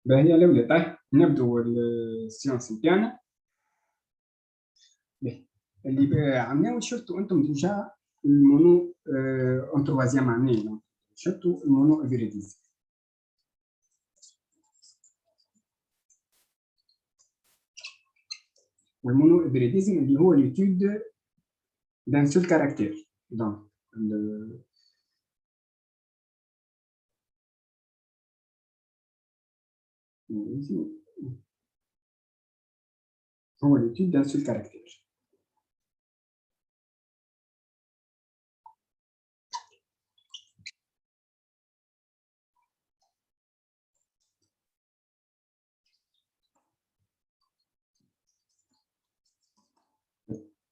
باهي الأولى. طيب نبدو السيونس نتاعنا. باهي اللي عملناه شفتوا أنتم ديجا المونو اون تروازيام عاملين شفتوا المونو إفيريديز. والمونو إفيريديزم اللي هو ليتود دان سول كاركتير. دونك هو ليتود دان سول كاركتير.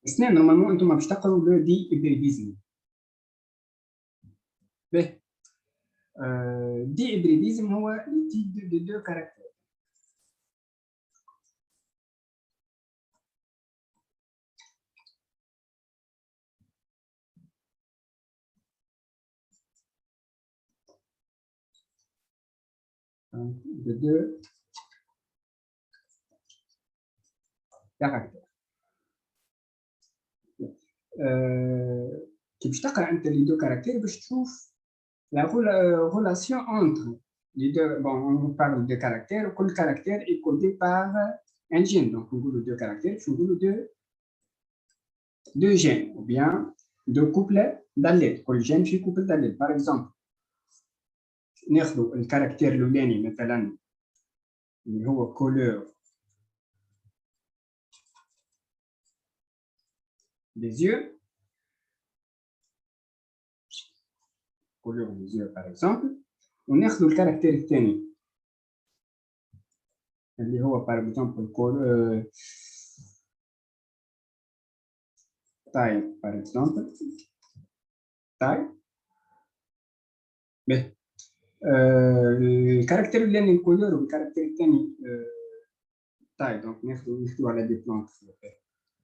اثنين نورمالمون انتم باش تقراو لو دي إبريديزم. باهي دي إبريديزم هو ليتود دو دو كاركتير. de deux caractères. كي باش تقرا انت لي دو كاركتير باش تشوف la relation entre les deux. Bon, on parle de caractères. كل caractère est codé par un gène. Donc on dit deux caractères, on dit deux gènes ou bien deux couples d'allèles. كل gène في couple d'allèles. Par exemple ناخذ الكاركتير الاولاني مثلا اللي هو couleur des yeux. couleur des yeux par exemple. وناخذ الكاركتير الثاني اللي هو par exemple taille par exemple. taille. باهي الكاركتير الاولاني الكولور والكاركتير الثاني taille. دونك ناخذوا على دي بلانت.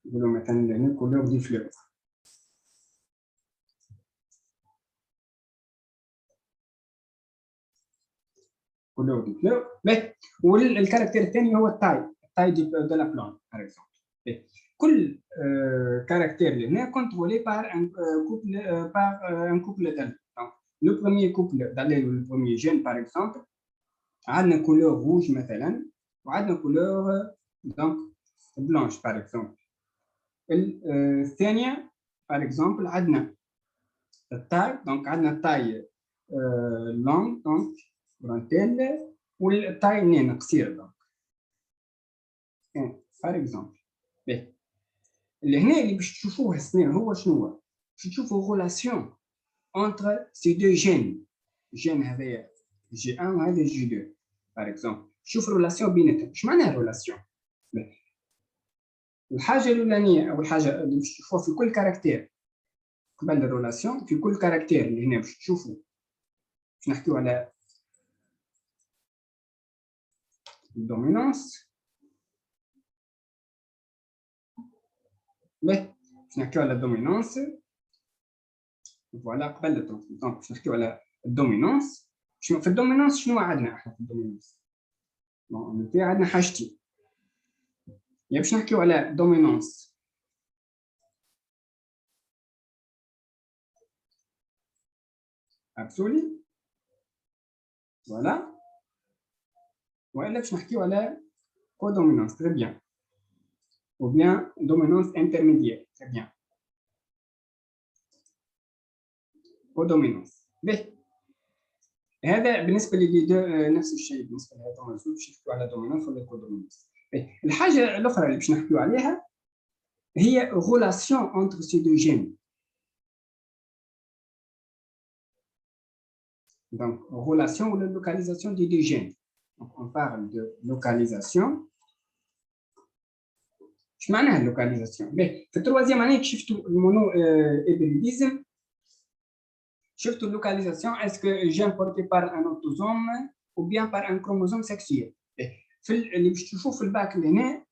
نقولوا مثلا هنا كولور دي فلور. كولور دي فلور. باهي والكاركتير الثاني هو التاي دي لا بلانت par exemple. باهي كل كاركتير اللي هنا كونترولي بار ان كوبل داليل. لو بروميير كوبل داليل ولا البروميير جين par exemple عندنا كولور روج مثلا وعندنا كولور دونك بلانش par exemple. الثانيه par exemple عندنا التاي. دونك عندنا التاي لونغ دونك برونتيل والتاي نين قصير. دونك par exemple. باهي اللي هنا اللي باش تشوفوه السنين هو شنو؟ باش تشوفوا ريلاسيون entre ces deux gènes. جين هذايا جي 1 وهذا جي 2 par exemple. شوف ريلاسيون بيناتهم. اش معناها ريلاسيون؟ الحاجه الاولانيه او الحاجه اللي باش تشوفوها في كل كاركتير قبل الريلاسيون في كل كاركتير اللي هنا باش تشوفوا باش نحكيو على الدومينانس. باهي باش نحكيو على الدومينانس. فوالا قبل دونك باش نحكيو على الدومينانس. شنو في الدومينانس؟ شنو عندنا احنا في الدومينانس؟ بون عندنا حاجتين. يا باش نحكيو على دومينانس ابسولي فوالا، والا باش نحكيو على كودومينانس تري بيان ou bien dominance intermédiaire très bien. كودومينانس. باهي هذا بالنسبه لي دو نفس الشيء بالنسبه لهذا الموضوع باش نحكيو على دومينانس ولا كودومينانس. الحاجه الاخرى اللي باش نحكيو عليها هي relation entre ces deux gènes. Donc relation ou la localisation des deux gènes. Donc on parle de localisation. اش معناها اللوكاليزاسيون؟ باهي في التروازيام اني شفتوا المونو إبريديزم. شفتوا اللوكاليزاسيون اسكو جين بورتي بار ان اوتوزوم او بيان بار ان كروموزوم سكسيال. في اللي باش تشوفوا في الباك لهنا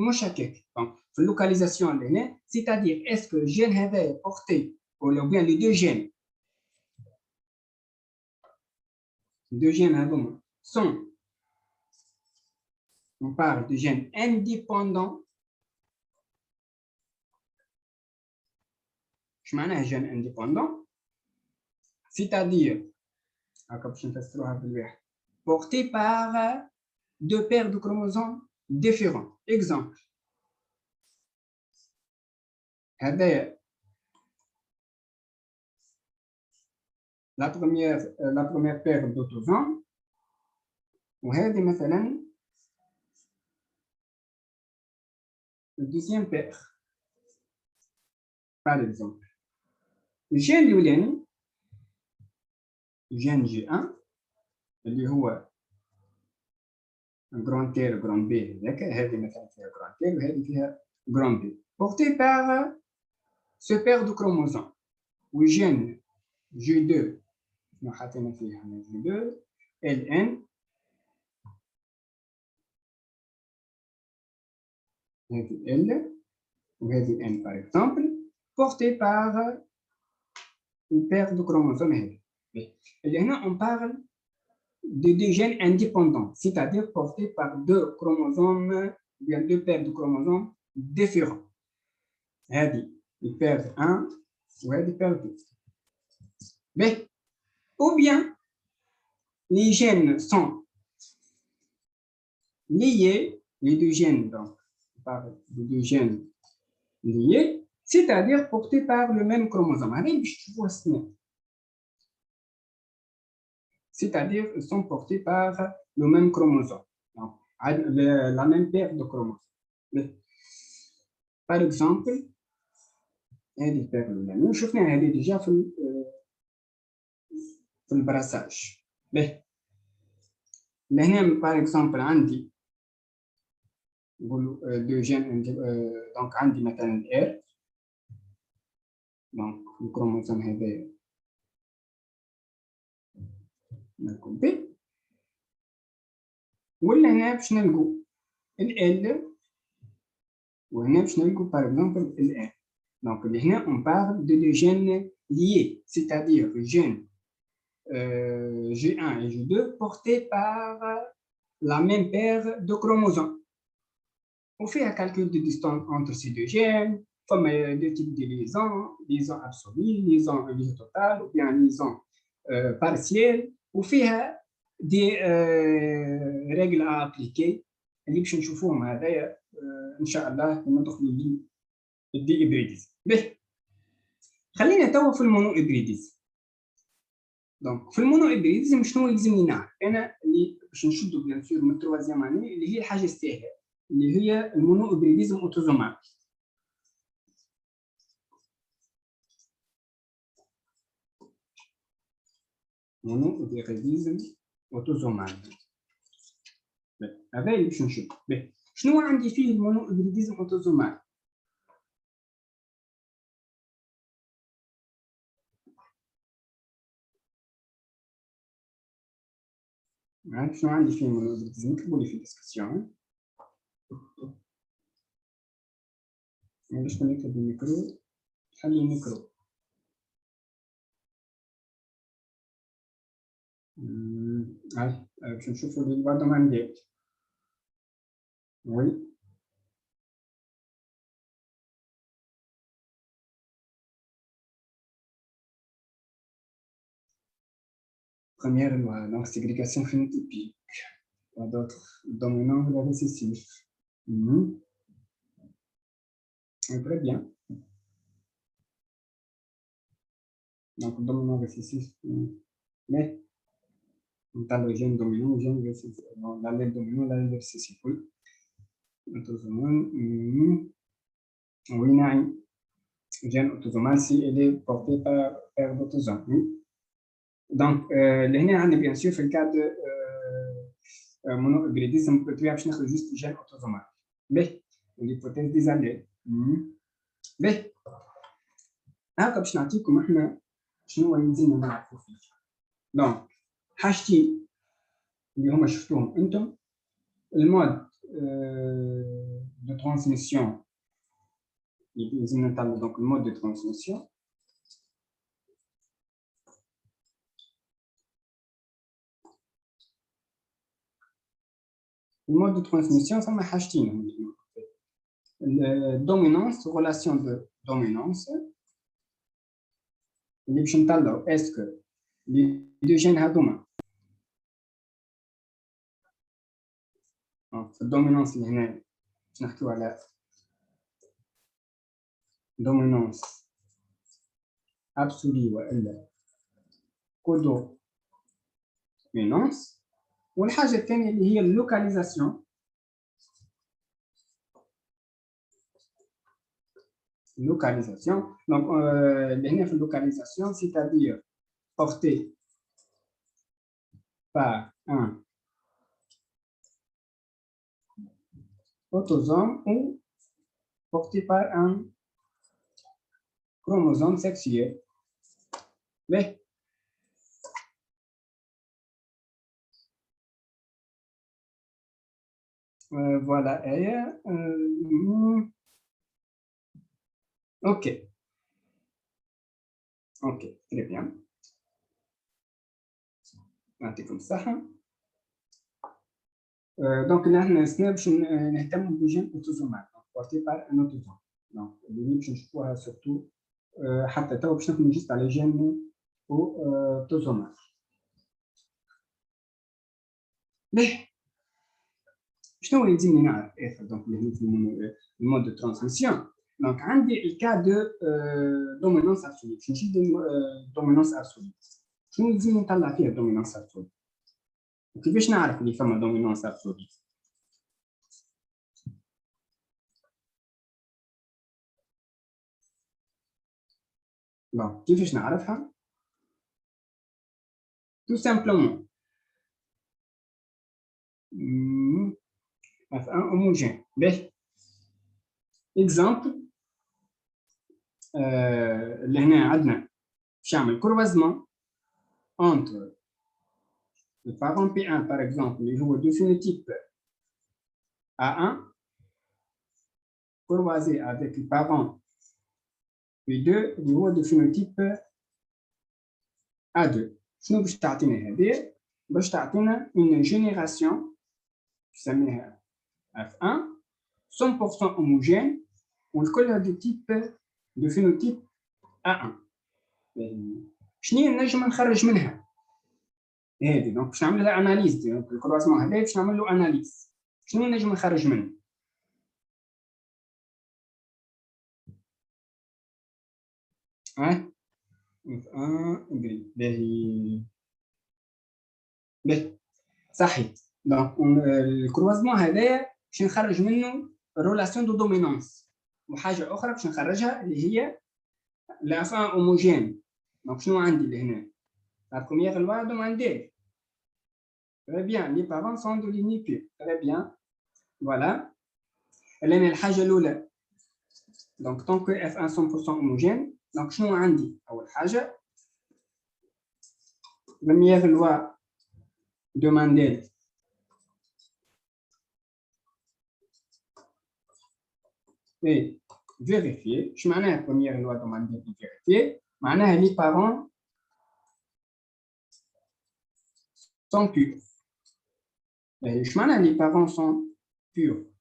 مش هكاك. دونك في اللوكاليزاسيون لهنا سيتادير اسكو الجين هذايا بورتي ولا بيان لي دو جين. دو جين هذوما سون on parle de gènes indépendants. Je m'en ai un gène indépendant, c'est-à-dire porté par deux paires de chromosomes différents. Exemple. La première paire d'autosomes, وهذه مثلا la deuxième paire. Par exemple, le gène الأولاني gène G1 اللي هو grand T grand B هذه مثلا فيها grand T وهذه فيها grand B porté par ce paire de chromosomes. وجène G2 احنا حاطين فيها G2 LN هذه L وهذه N par exemple porté par une paire de chromosomes هذه. Et là on parle de deux gènes indépendants, c'est-à-dire portés par deux chromosomes, bien deux paires de chromosomes différents. هذه paire 1 وهذه paire 2. Mais ou bien les gènes sont liés, les deux gènes, donc on parle de deux gènes liés, c'est-à-dire portés par le même chromosome. C'est-à-dire ils sont portés par le même chromosome, donc, la même paire de chromosomes. Mais, par exemple, هذه paire الأولانية وشفنا هذه déjà في البراساج. لهنا par exemple عندي نقولوا دو جين دونك عندي مثلا R دونك الكروموسوم هذا نلقوا بي ولا هنا باش نلقوا ال وهنا باش نلقوا par exemple ال R. Donc هنا on parle de deux gènes liés, c'est-à-dire gènes G1 et G2 portés par la même paire de chromosomes. On fait un calcul de distance entre ces deux gènes, comme deux types de liaisons, liaison absolue, liaison totale, ou bien liaison partielle. On fait des règles à appliquer. اللي باش نشوفوهم هذايا ان شاء الله لما ندخلوا للدي ابريديزم. خلينا توا في المونو ابريديزم. دونك في المونو ابريديزم شنو يلزمني نعرف؟ انا اللي باش نشدو بيان سور من التروازيام اني اللي هي الحاجه السهله اللي هي المونو ابريديزم اوتوزومال. مونو ابريديزم اوتوزومال هذا اللي باش نشوف. شنو عندي فيه المونو ابريديزم اوتوزومال؟ شنو عندي فيه المونو ابريديزم؟ اكتبوا لي في الديسكسيون. باش نكتب الميكرو خلي الميكرو. باش نشوفوا اللي بعدهم عندي. Oui. Première loi, donc ségrégation phénotypique. Pas d'autres dominants de la récessive. Très bien. Donc dominant récessif. Mais on a le gène dominant, le gène récessif. L'allèle dominant, l'allèle récessif. Oui. Autosomal. Oui, non. Gène autosomal si elle est portée par l'autosome. Oui. Donc, là, bien sûr, في الكاد mono-hybridisme, tu as juste le gène autosomal. Mais, l'hypothèse des allèles. Mais, هاكا باش نعطيكم احنا شنو يلزمنا نعرفوا فيه. دونك حاجتين اللي هما شفتوهم انتم المود دو ترانسميسيون يلزمنا نتعلموا دونك المود دو ترانسميسيون المود دو ترانسميسيون فما حاجتين هما الدومينانس relation de dominance اللي باش نطلعوا اسكو لي دو جين هذوما في الدومينانس اللي هنا باش نحكيو على دومينانس ابسولي والا كودو دومينانس. والحاجه الثانيه اللي هي اللوكاليزاسيون localisation. Donc, les localisation, c'est-à-dire porté par un autosome ou porté par un chromosome sexuel. Mais, voilà. Ok. Ok, très bien. نعطيكم الصحة. دونك نحن سنا باش نهتموا بجين اوتوزومات بورتي بار ان اوتوزوم. دونك اللي باش نشوفوها سورتو حتى تو باش نخدموا جست على جين اوتوزومات. ليه؟ شنو يلزمني نعرف اخر دونك اللي في المود دو ترانسميسيون. دونك عندي الكا دو دومينانس ابسولي. باش نجيب دومينانس ابسولي. شنو يلزمني نطلع فيها دومينانس ابسولي؟ وكيفاش نعرف اللي فما دومينانس ابسولي؟ كيفاش نعرفها؟ تو سامبلومون F1 homogène. باهي اكزامبل اللي هنا عندنا باش نعمل كروازمون entre le parent P1 par exemple اللي هو du phénotype A1 croisé avec le parent P2 اللي هو du phénotype A2. شنو باش تعطينا هذه؟ باش تعطينا une génération نسميها F1 100% homogène والكل du type de phénotype A1. شنو نجم نخرج منها؟ هذه دونك باش نعمل لها اناليز. دونك الكرواسمون هذا باش نعمل له اناليز. شنو نجم نخرج منه؟ باهي صحيح. دونك الكرواسمون هذايا باش نخرج منه رولاسيون دو دومينانس. وحاجه اخرى باش نخرجها اللي هي لافان هوموجين. دونك شنو عندي لهنا؟ لا بروميير لوا دوماندي. Très bien, les parents sont de lignée pure. Très bien. Voilà. لأن الحاجة الأولى. Donc, tant que F1 100% homogène, donc شنو عندي؟ أول حاجة première loi de Mendel est vérifiée. شو معناها première loi de Mendel est vérifiée؟ معناها les parents sont purs. شو معناها les parents sont purs؟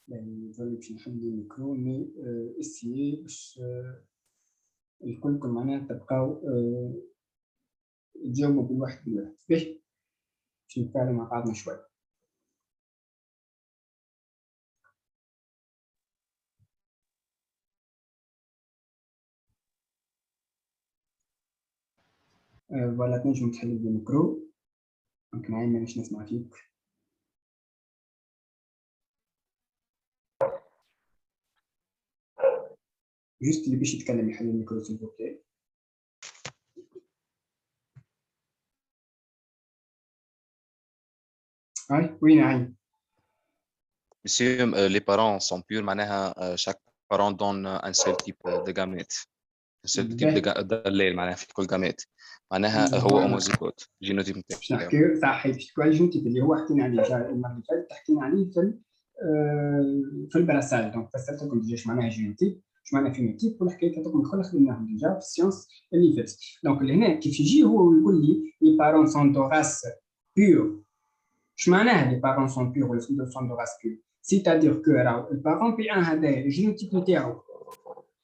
يعني باش نحل الميكرو مي اسيي باش الكلكم معناها تبقاو تجاوبوا بالواحد بالواحد. باهي باش نتفاعلوا مع بعضنا شوي. فوالا تنجم تحل بالميكرو. دونك معايا مانيش نسمع فيك. جوست اللي باش يتكلم يحل الميكرو سيل بوكلي. وين عين؟ Monsieur, les parents sont purs, معناها chaque parent donne un seul type de gamète. un seul type d'allèle معناها في كل gamète. معناها هو homozygote. جينوتيب نتاعو. باش نحكي صحيح باش تكون الجينوتيب اللي هو حكينا عليه المرة اللي فاتت حكينا عليه في في البراساج. دونك فسرت لكم ديجا اش معناها جينوتيب، اش معناها فينوتيب، والحكايه هذوك الكل خدمناهم ديجا في السيونس اللي فاتت. دونك لهنا كيف يجي هو يقول لي لي بارون سون دو راس بيور. اش معناها لي بارون سون بيور ولا سون دو راس بيور؟ سيتادير كو راهو البارون بي ان هذايا الجينوتيب نتاعو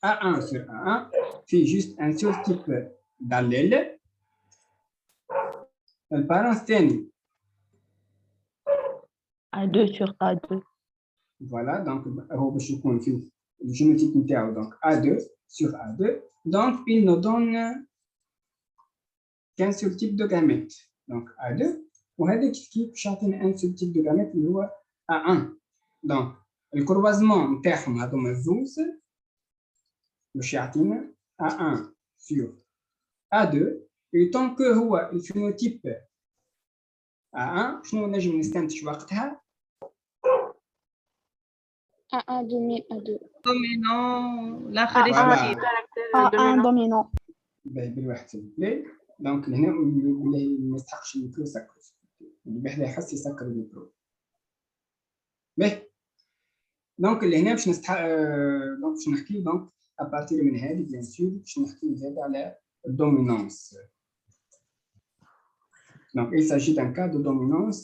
A1 sur A1 في juste un seul type d'allèle. البارون الثاني A2 sur A2. فوالا دونك هو باش يكون فيه الجينوتيب نتاعو دونك A2 sur A2. Donc il nous donne qu'un seul type de gamète donc A2 وهذا كيف باش يعطينا un seul type de gamète اللي هو A1. دونك الكروازمون نتاعهم هذوما الزوز باش يعطينا A1 sur A2 et tant que هو الفينوتيب A1 شنو نجم نستنتج وقتها؟ A1 domine A2. دومينون الاخر فوالا. يسمى A1 dominant. بالواحد سيبلي. دونك لهنا بالله ما يستحقش الميكرو يسكر، اللي بحذا يحس يسكر الميكرو. باهي دونك لهنا باش دونك باش نحكيو دونك ابارتير من هذه بيان سور باش نحكيو زاد على الدومينونس. Donc, il s'agit d'un cas de dominance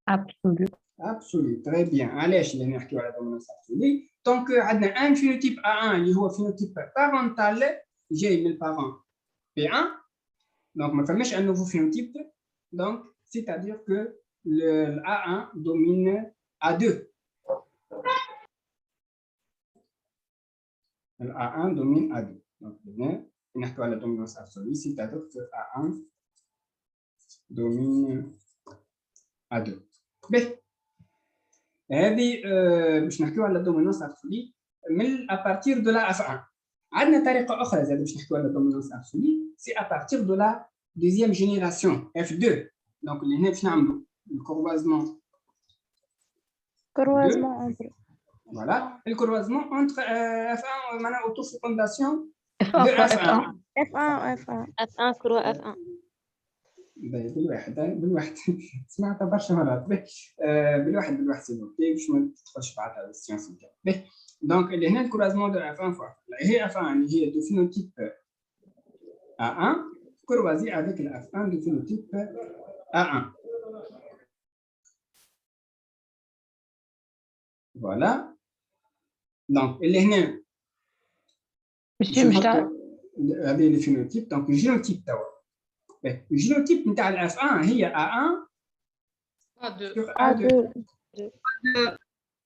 Absolu. absolue. Très bien. علاش اللي نحكيو على dominance absolue؟ tant que عندنا un phénotype A1 اللي هو phénotype parental جاي من البارون P1. Donc, ما فماش un nouveau phénotype. Donc, c'est-à-dire que le A1 domine A2. Le A1 domine A2. Donc, هنا نحكيو على dominance absolue, c'est-à-dire que A1 domine A2. باهي هذه باش نحكيو على الدومينونس ابسولي من ابارتير دو لا اف 1. عندنا طريقه اخرى زاد باش نحكيو على الدومينونس ابسولي سي ابارتير دو لا دوزيام جينيراسيون اف 2. دونك اللي هنا باش نعملوا الكروازمون Croisement entre فوالا الكروازمون انتر اف 1 معناها اوتو فيكونداسيون F1 دو fois اف 1. F1. F1 F1 كرة F1. بالواحد سمعتها برشا مرات. بالواحد سي اوكي باش ما تدخلش بعد على السيونس نتاعك. باهي دونك اللي هنا الكروازمون دو اف 1 فوا هي اف 1 اللي هي دو فينوتيب A1 كروازي افيك الاف 1 دو فينوتيب A1. فوالا دونك اللي هنا هذه الفينوتيب. دونك الجينوتيب توا le génotype نتاع الاف 1 هي A1 A2 sur A2. A2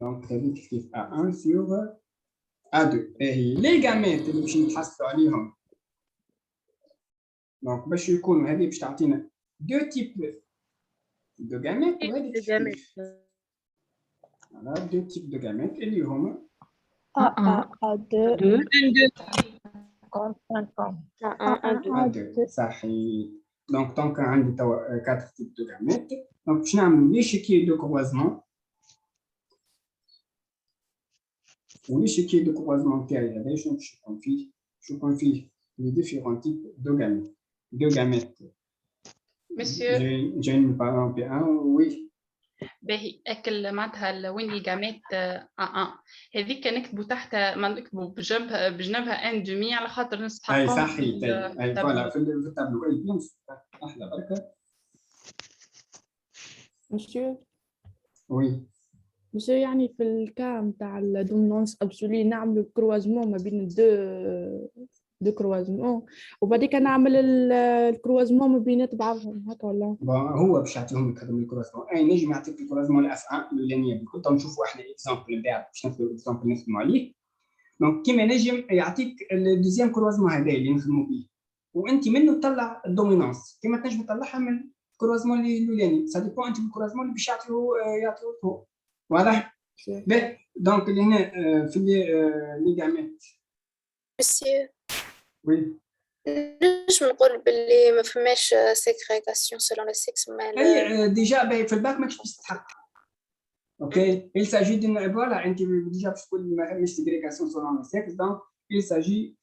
دونك هذه كيف A1 sur A2. هي لي جاميت اللي باش نتحصلوا عليهم دونك باش يكونوا هذه باش تعطينا دو تيب دو جاميت وهذه فوالا دو تيب دو جاميت اللي هما A2 A2 صحيح. دونك طونك عندي توا 4 تيب دو جاميت. دونك باش نعملوا لي شيكي دو كروازمون ولي شيكي دو كروازمون تاعي هذا شنو باش يكون فيه لي ديفيرون تيب دو جاميت مسيو جايين من بارون بي 1. وي باهي اكل معناتها وين لي جاميت A1 هذيك نكتبوا تحت ما نكتبوا بجنبها ان دومي على خاطر اي نستحقهم صحيح. اي فوالا في التابلو اي بيان احلى بركه. Monsieur, وي يعني في الكا نتاع الدومينونس ابسولي نعملوا الكروازمون ما بين دو كروازمون وبعديك نعمل الكروازمون ما بينات بعضهم هكا ولا؟ هو باش يعطيهم لك هذوم الكروازمون. اي نجم يعطيك الكروازمون الاف 1 الاولانيه بالكل. تو نشوفوا احنا اكزامبل من بعد باش ناخذوا الاكزامبل نخدموا عليه. دونك كيما نجم يعطيك الدوزيام كروازمون هذا اللي نخدموا به وانت منه تطلع الدومينونس كيما تنجم تطلعها من الكروازمون الاولاني. سا ديبون انت بالكروازمون اللي باش يعطيوه هو. واضح؟ باهي دونك اللي هنا في لي جاميت. Monsieur, وي نجم نقول باللي ما فماش ségrégation selon le sexe mais اي ديجا باهي في الباك ماكش تستحق. اوكي il s'agit d'une voilà انت ديجا باش تقول ما فماش ségrégation selon le sexe. donc il s'agit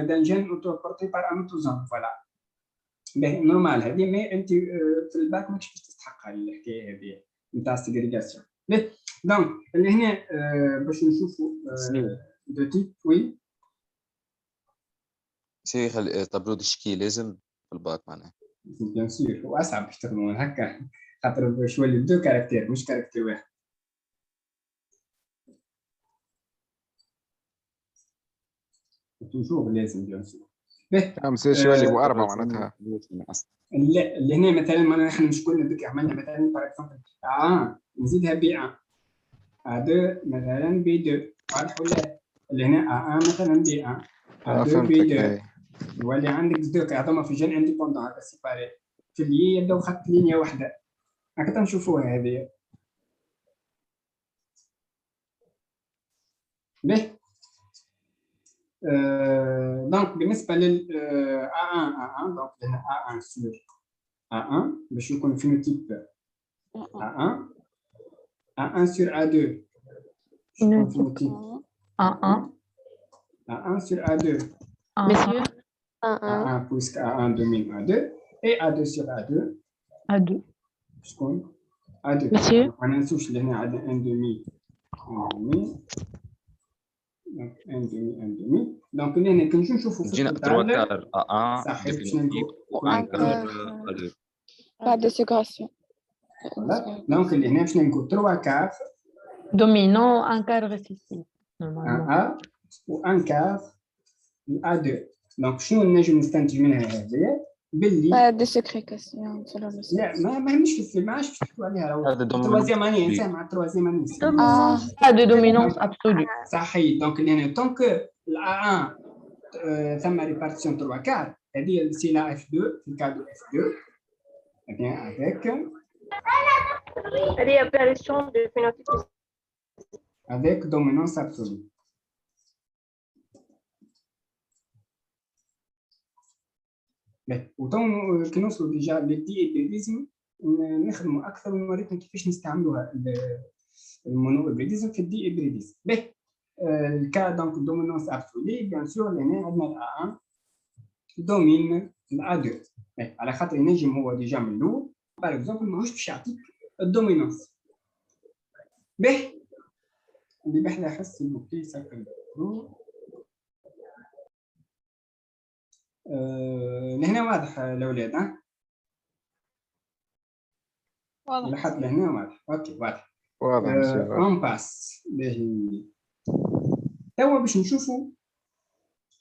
d'un gène autoporté par un autosome. voilà باهي نورمال هذه. مي انت في الباك ماكش تستحق الحكايه هذه نتاع السيغريغاسيون. دونك اللي هنا باش نشوفوا دو تيب وي سي تابلو دشكي لازم في الباك معناها. بيان سور واصعب باش تخدموا هكا خاطر باش يولي دو كاركتير مش كاركتير واحد. توجور لازم بيان سور. مساش يولي هو 4 معناتها. لا اللي هنا مثلا احنا مش كنا بك عملنا مثلا باغ اكزومبل نزيدها بي 1 A2 مثلا بي 2 واضح ولا؟ اللي هنا A1 مثلا بي 1 A2 بي 2 يولي عندك زدوك هذوما في جن انديبوندون هكا سيباري في اللي يبداو خط لينيا واحده هكا تنشوفوها هذه. به دونك بالنسبه لل A1 دونك هنا A1 سور A1 باش يكون فينوتيب A1 A1 سور A2 يكون فينوتيب A1 sur A2. Monsieur. A1 puisque A1 domine A2 et A2 sur A2. A2. شكون؟ A2. Monsieur. ما ننسوش اللي هنا عندنا 1 demi 1 demi. دونك اللي هنا كي نشوفوا في جينا 3 كار A1 صحيح باش ديفينيتيف و1 كار A2. بعد السيغاسيون. دونك اللي هنا باش نقول 3 كار Dominant, un quart récessif. un A و un quart A2. دونك شنو نجم نستنتج منها هذه؟ باللي بعد السيغاسيون لا ما همش في السي ما عادش باش تحكوا عليها راهو هذا التروازيام اني انسان مع التروازيام اني Pas de dominance absolue. صحيح. دونك اللي هنا طونك الA1 ثم ريبارتيسيون 3 كار هذه سي لا اف 2 في الكادو اف 2 bien avec réapparition de phénotype avec dominance absolue. وطون كي نوصلوا ديجا للدي ابريديزم نخدموا اكثر ونوريكم كيفاش نستعملوها المونو ابريديزم في الدي ابريديزم. به الكا دونك دومينونس ابسولي بيان سور لهنا عندنا الA1 دومين الA2 على خاطر ينجم هو ديجا من الاول باغ اكزومبل ماهوش باش يعطيك الدومينونس. به اللي بحنا حس البوكي ساكن لهنا واضح الاولاد ها واضح لحد لهنا واضح اوكي واضح واضح اون باس باهي. توا باش نشوفوا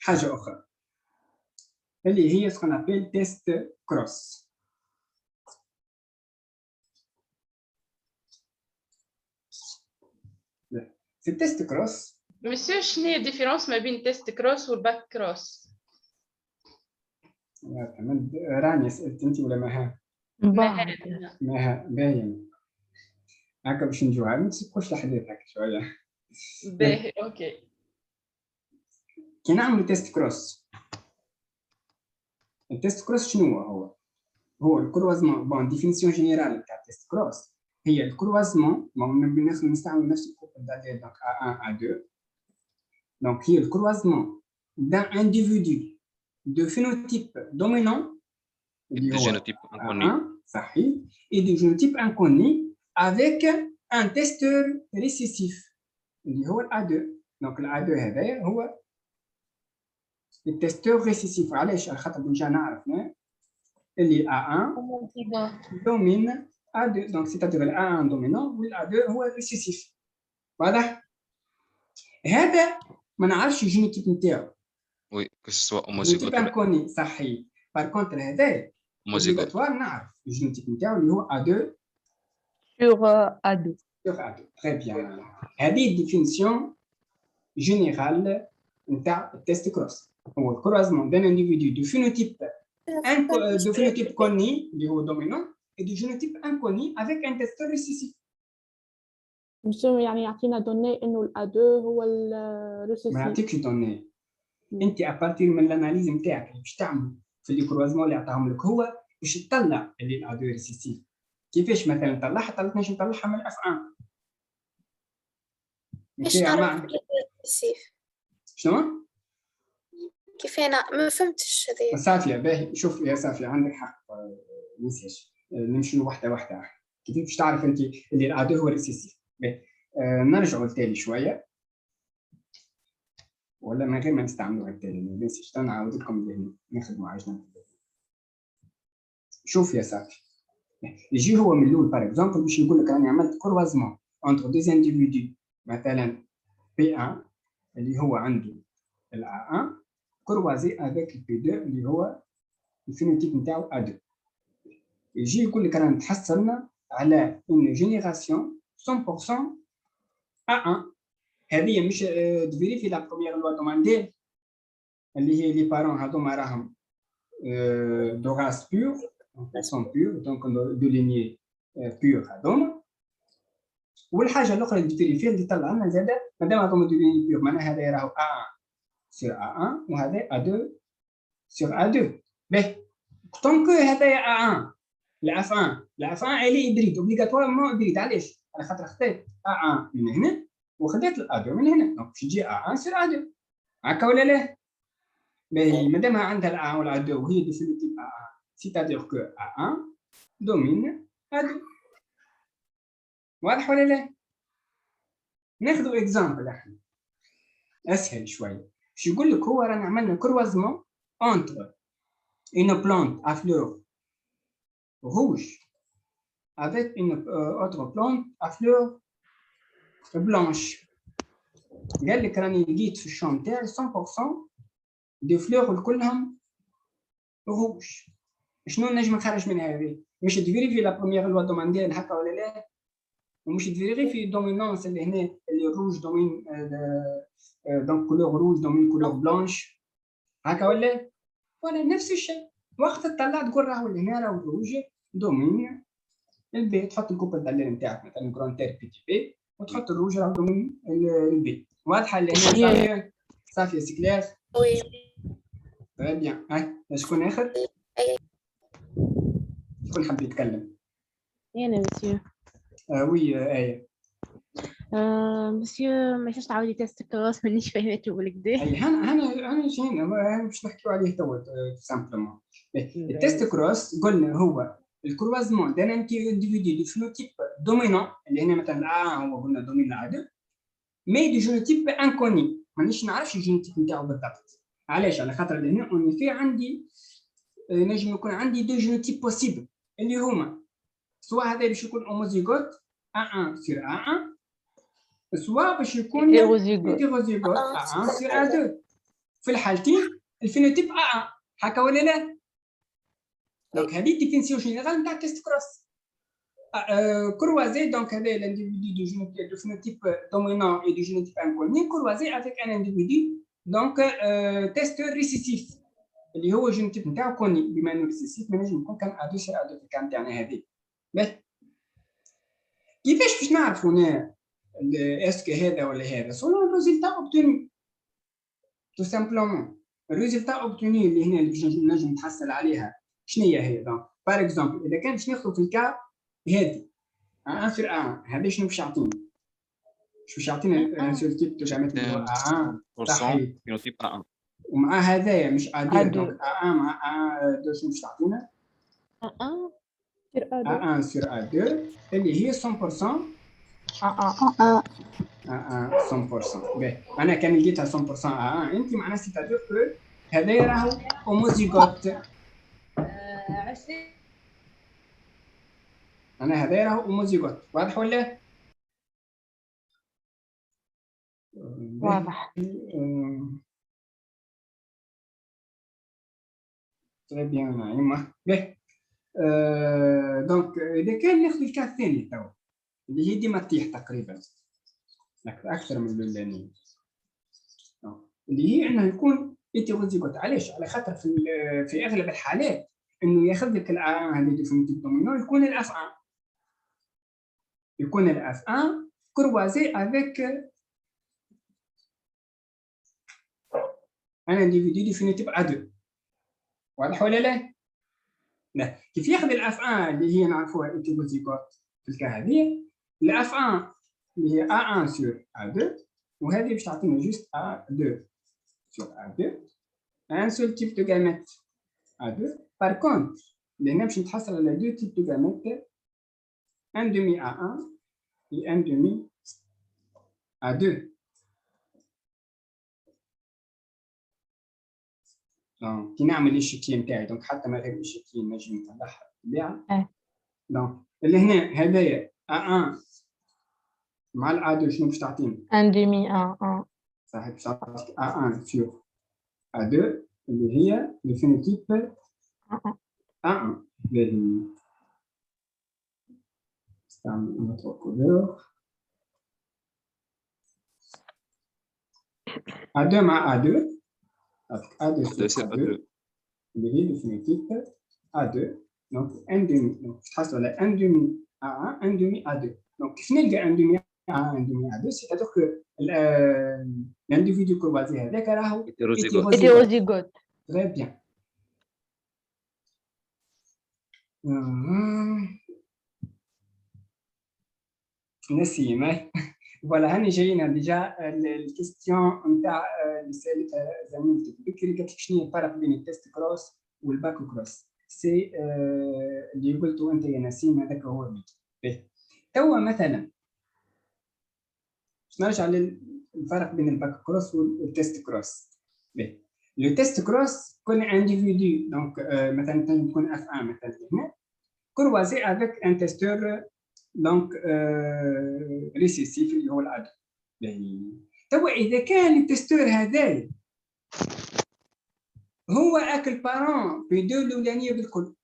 حاجه اخرى اللي هي سكون ابيل تيست كروس. في التيست كروس مسيو شنو هي الديفيرونس ما بين تيست كروس والباك كروس؟ راني سألت انت ولا مها؟ مها باهي هكا باش نجوها ما تسبقوش الحديث هكا شويه. باهي اوكي. كي نعملوا تيست كروس التيست كروس شنو هو الكروازمون بون ديفينيسيون جينيرال تاع التيست كروس هي الكروازمون نستعمل نفس الكوبل دالي دونك A1 A2 دونك هي الكروازمون d'un individu de phénotype dominant de génotype inconnu صحيح et de génotype inconnu avec un testeur récessif اللي هو الA2. دونك الA2 هذا هو التستور ريسيسيف. علاش؟ على خاطر ديجا عرفنا اللي A1 دومين A2 دونك سيتادير الA1 دومينون والA2 هو ريسيسيف. واضح؟ هذا ما نعرفش الجينيتيب نتاعو. وي كو سوا اوموزيغوت انكوني صحيح. بار كونتر هذا اوموزيغوت نعرف الجينيتيب نتاعو اللي هو A2 Sur A2. sur A2. Très bien. هذه الديفينيسيون جينيرال نتاع التيست كروس. هو الكروازمون d'un individu du phénotype connu اللي هو dominant et du génotype inconnu avec un testeur récessif. مسيو يعني يعطينا دوني انه الA2 هو ما الريسيسيف. يعطيكش دوني انت ابارتير من الاناليز نتاعك اللي باش تعمل في الكروازمون اللي عطاهم لك هو باش تطلع اللي الA2 ريسيسيف. كيفاش مثلا طلعها نجم نطلعها من F1. ايش نعرف ريسيسيف؟ شنو؟ كيف انا ما فهمتش هذه. صافيه باهي شوف يا صافيه عندك حق نسيش نمشي واحده واحده. كيف باش تعرف انت اللي الA2 هو ريسيسيف؟ نرجعوا للتالي شويه ولا من غير ما نستعملوا التالي بس شتا نعاود لكم اللي نخدموا عجنه. شوف يا صاحبي يجي هو من الاول باغ اكزومبل باش يقول لك راني عملت كروازمون انتر دي انديفيدو مثلا P1 اللي هو عنده ال A1 كروازي افيك ال P2 اللي هو الفينوتيب نتاعو A2. يجي يقول لك رانا تحصلنا على اون جينيراسيون 100% A1. هذه مش تفيريفي لا بروميير لوا دومانديل اللي هي لي بارون هذوما راهم دو راس بيور سون بيور دونك دو لينيي بيور هذوما. والحاجه الاخرى اللي تفيريفي اللي طلع لنا زاده مادام هذوما دو لينيي بيور معناها هذا راهو A1 sur A1 وهذا A2 sur A2. باهي طونك هذايا A1 لا F1 لا F1 عليه هيبريد اوبليغاتوارمون هيبريد. علاش؟ على خاطر خديت A1 من هنا وخديت الA2 من هنا دونك باش تجي A1 sur A2 هكا ولا لا؟ باهي مادامها عندها الA1 والA2 وهي ديفينيتيف A1 سيتادير كو A1 دومين A2. واضح ولا لا؟ ناخذ اكزامبل احنا اسهل شويه. باش يقول لك هو رانا عملنا كروازمون انتر une plante à fleurs rouges avec une autre plante à fleurs blanches. قال لك راني لقيت في الشوم تاعي 100% دي فلور كلهم روج. شنو نجم نخرج من هذه؟ مش تفيريفي لا بروميير لوا دومانديل هكا ولا لا؟ ومش تفيريفي الدومينونس اللي هنا اللي الروج دومين دونك كولور روج دومين كولور بلانش هكا ولا؟ ولا نفس الشيء. وقت تطلع تقول راهو هنا راهو الروج دومين البي. تحط الكوبا دالير نتاعك مثلا كرونتير بي تي بي وتحط الروج راهو دومين البي. واضحه اللي هنا صافيه سي كلير؟ وي تري بيان. هاي شكون اخر؟ شكون حاب يتكلم؟ أنا مسيو. وي آية. مسيو ما فيش تعاودي تيست كروس مانيش فاهمته بالكدا. اي انا جينا باش نحكيو عليه توا سامبلومون. التيست كروس قلنا هو الكروازمون دان انديفيدو دو فينوتيب دومينون اللي هنا مثلا هو قلنا دومين A2 مي دو جينوتيب انكوني مانيش نعرفش الجينوتيب نتاعو بالضبط. علاش؟ على خاطر هنا اون في عندي نجم يكون عندي دو جينوتيب بوسيبل اللي هما سواء هذا باش يكون اوموزيغوت A1 sur A1 سواء باش يكون هيتيروزيغوت A1 sur A2. في الحالتين الفينوتيب A1 هكا ولا لا؟ دونك هذه ديفينيسيون جينيرال نتاع تيست كروس croisé donc avec l'individu du phénotype dominant et du génotype inconnu croisé avec un individu donc testeur récessif اللي هو الجينوتيب نتاعو كوني بما انه ريسيسيف ما نجم يكون كان A2 sur A2 في الكام تاعنا هذه. باهي كيفاش باش نعرفوا هنا اسكو هذا ولا هذا؟ سولون الريزلتا اوبتوني تو سامبلومون. الريزلتا اوبتوني اللي هنا اللي باش نجم نتحصل عليها شنو هي؟ دونك باغ اكزومبل اذا كان باش ناخذ في الكا هذه A1 sur A1 هذا شنو باش يعطينا؟ باش يعطينا سول تيب تجمع A1 صحيح فينوتيب A1 ومع هذايا مش A2 دونك A1 مع A2 شنو باش تعطينا؟ A1 sur A2 اللي هي 100% A1 100%. باهي انا كان لقيتها 100% A1 انت معناها سيتادير كو هذايا راهو اوموزيغوت. انا هذا راهو اوموزيغوت. واضح ولا؟ واضح. تري بيان نعيمة. باهي دونك اذا كان ناخذ الكا الثاني توا اللي هي ديما تطيح تقريبا اكثر من الاولانيه اللي هي انه يكون هيتيروزيغوت. علاش؟ على خاطر في اغلب الحالات انه ياخذ لك الA1 هذه ديفينيتيف دومينون يكون الF1 كروازي افيك ان انديفيدو ديفينيتيف A2. واضح ولا لا؟ لا كيف ياخذ الF1 اللي هي نعرفوها هيتيروزيغوت في الكا هذه الF1 اللي هي A1 sur A2 وهذه باش تعطينا جوست A2 sur A2 un seul type de gamète A2. Par contre لهنا باش نتحصل على دو تيب دو gamète un demi A1 et 1 demi à 2. Donc, كي نعمل الشكل نتاعي دونك حتى من غير الشكل نجم نطلعها بالطبيعة. دونك اللي هنا هذايا A1 مع ال A2 شنو باش تعطيني؟ 1 demi 1 صحيح باش تعطيك A1 sur A2 اللي هي الفينوتيب A1 اللي هي نستعمل une autre couleur A2 مع A2 avec A2 sur A2 اللي هي الفينوتيب A2 donc 1 demi donc تحصل على 1 demi A1 1 demi A2 donc كيف نلقى 1 demi A1 1 demi A2 c'est-à-dire que l'individu croisé هذاك راهو hétérozygote. Très bien. نسيم فوالا هاني جايين ديجا الكيستيون نتاع اللي سالتها زميلتك بكري قالت لك شنو الفرق بين التيست كروس والباك كروس سي اللي قلته انت يا نسيم هذاك هو ميكي. توا مثلا باش نرجع للفرق بين الباك كروس والتيست كروس. لو تيست كروس كل انديفيدو دونك مثلا تكون F1 مثلا هنا كروازي افيك ان تيستور دونك ريسيسيف اللي هو العدد. توا اذا كان التيستور هذايا هو اكل بارون في دو الاولانيه بالكل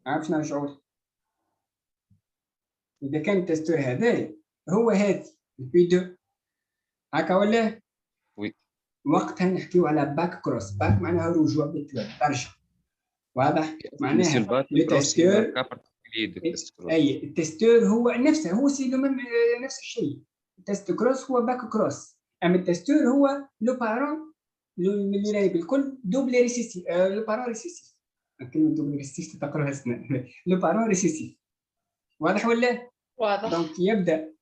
عرفت نرجعوا اذا كان التيستور هذايا هو هذه البي دو هكا ولا وي وقتها نحكيو على باك كروس. باك معناها رجوع بالترجع واضح معناها التيستور اي التيستور هو نفسه هو سي نفس الشيء. التيست كروس هو باك كروس اما التيستور هو لو بارون اللي راهي بالكل دوبل ريسيسيف لو بارون ريسيسيف كلمه دوبل ريسيسيف تقراها سنه لو بارون ريسيسيف واضح ولا واضح. دونك يبدا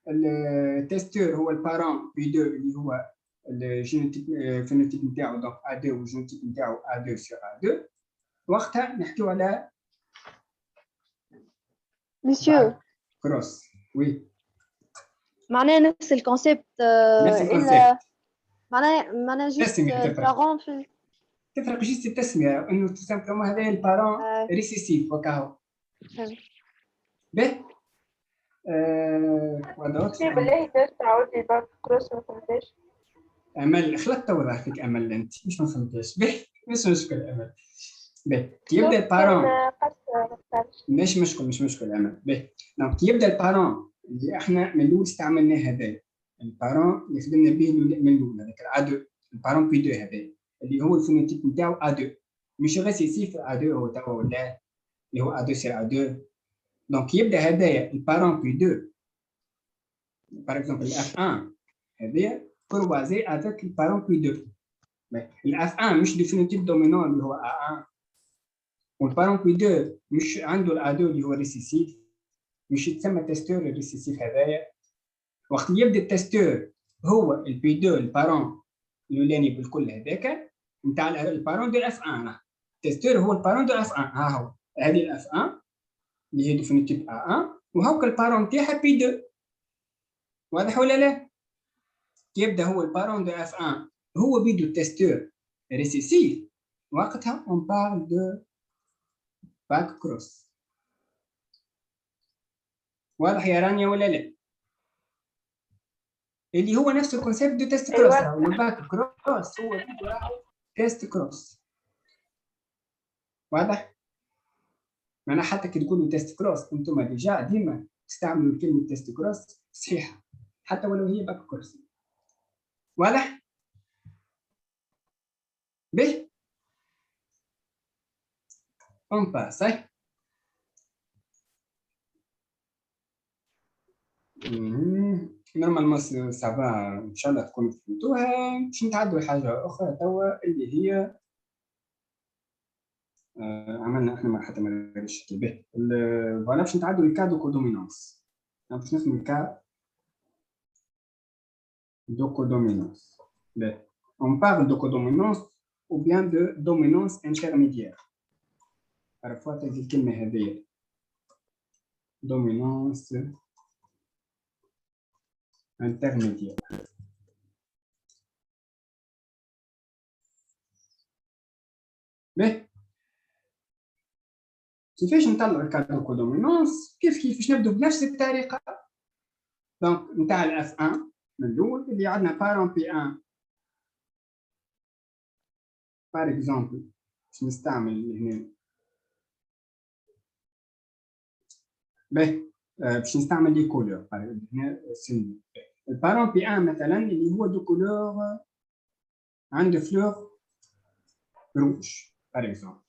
التيستور هو البارون بي 2 اللي هو الجينيتيك فينوتيب نتاعو دونك A2 والجينيتيك نتاعو A2 sur A2 وقتها نحكيو على مسيو كروس. وي معناها نفس الكونسيبت نفس الا الكونسيبت معناها جيست البارون في تفرق جيست التسميه انه تسمى هذا البارون ريسيسيف وكاهو به ودوت بالله تعاود لي باك كروس ما فهمتش. امل خلطت وضع فيك امل انت مش ما فهمتش به مش مشكل امل به يبدا البارون مش مشكل امل به دونك يبدا البارون اللي احنا من الاول استعملناه هذا البارون اللي خدمنا به من الاول هذاك العدو البارون بي 2 هذا اللي هو الفينوتيب نتاعو A2 مش ريسيسيف A2 هو توا ولا اللي هو A2 sur A2 دونك يبدا هذايا البارون بي 2 باغ اكزومبل F1 هذايا كروازي افيك البارون بي 2 الاف 1 مش ديفينيتيف دومينون اللي هو A1 والبارون بي 2 مش عنده الA2 اللي هو ريسيسيف مش يتسمى تيستور الريسيسيف هذايا. وقت يبدا التيستور هو البي 2 البارون الاولاني بالكل هذاك نتاع البارون دو اف 1 التيستور هو البارون دو اف 1 ها هو هذه الاف 1 اللي هي ديفينيتيف A1 وهوك البارون نتاعها بي 2 واضح ولا لا؟ يبدا هو البارون دو اف 1 هو بيدو التيستور ريسيسيف وقتها on parle de باك كروس. واضح يا رانيا ولا لا؟ اللي هو نفس الكونسيبت دو تيست كروس والباك كروس هو تيست كروس. واضح؟ معناها حتى كي تقولوا تيست كروس انتم ديجا ديما تستعملوا كلمه تيست كروس صحيحه حتى ولو هي باك كروس. واضح؟ به on passe صحيح؟ نورمالمون سافا ان شاء الله تكونوا فهمتوها. باش نتعدوا لحاجه اخرى توا اللي هي عملنا احنا حتى ما غيرش به فوالا باش نتعدوا للكا دو كودومينونس. باش نسمي الكا دو كودومينونس. on parle de codominance ou bien de dominance intermédiaire. عرفوا تلقي الكلمه هذه dominance intermédiaire. Mais كيفاش نطلع الكادو كودومينونس كيف نبدو بنفس الطريقه. دونك نتاع الاف 1 من الاول اللي عندنا بارون بي 1 بار اكزومبل باش نستعمل هنا باش نستعمل لي كولور هنا سن البارون بي 1 مثلا اللي هو دو كولور عنده فلور روج بار اكزومبل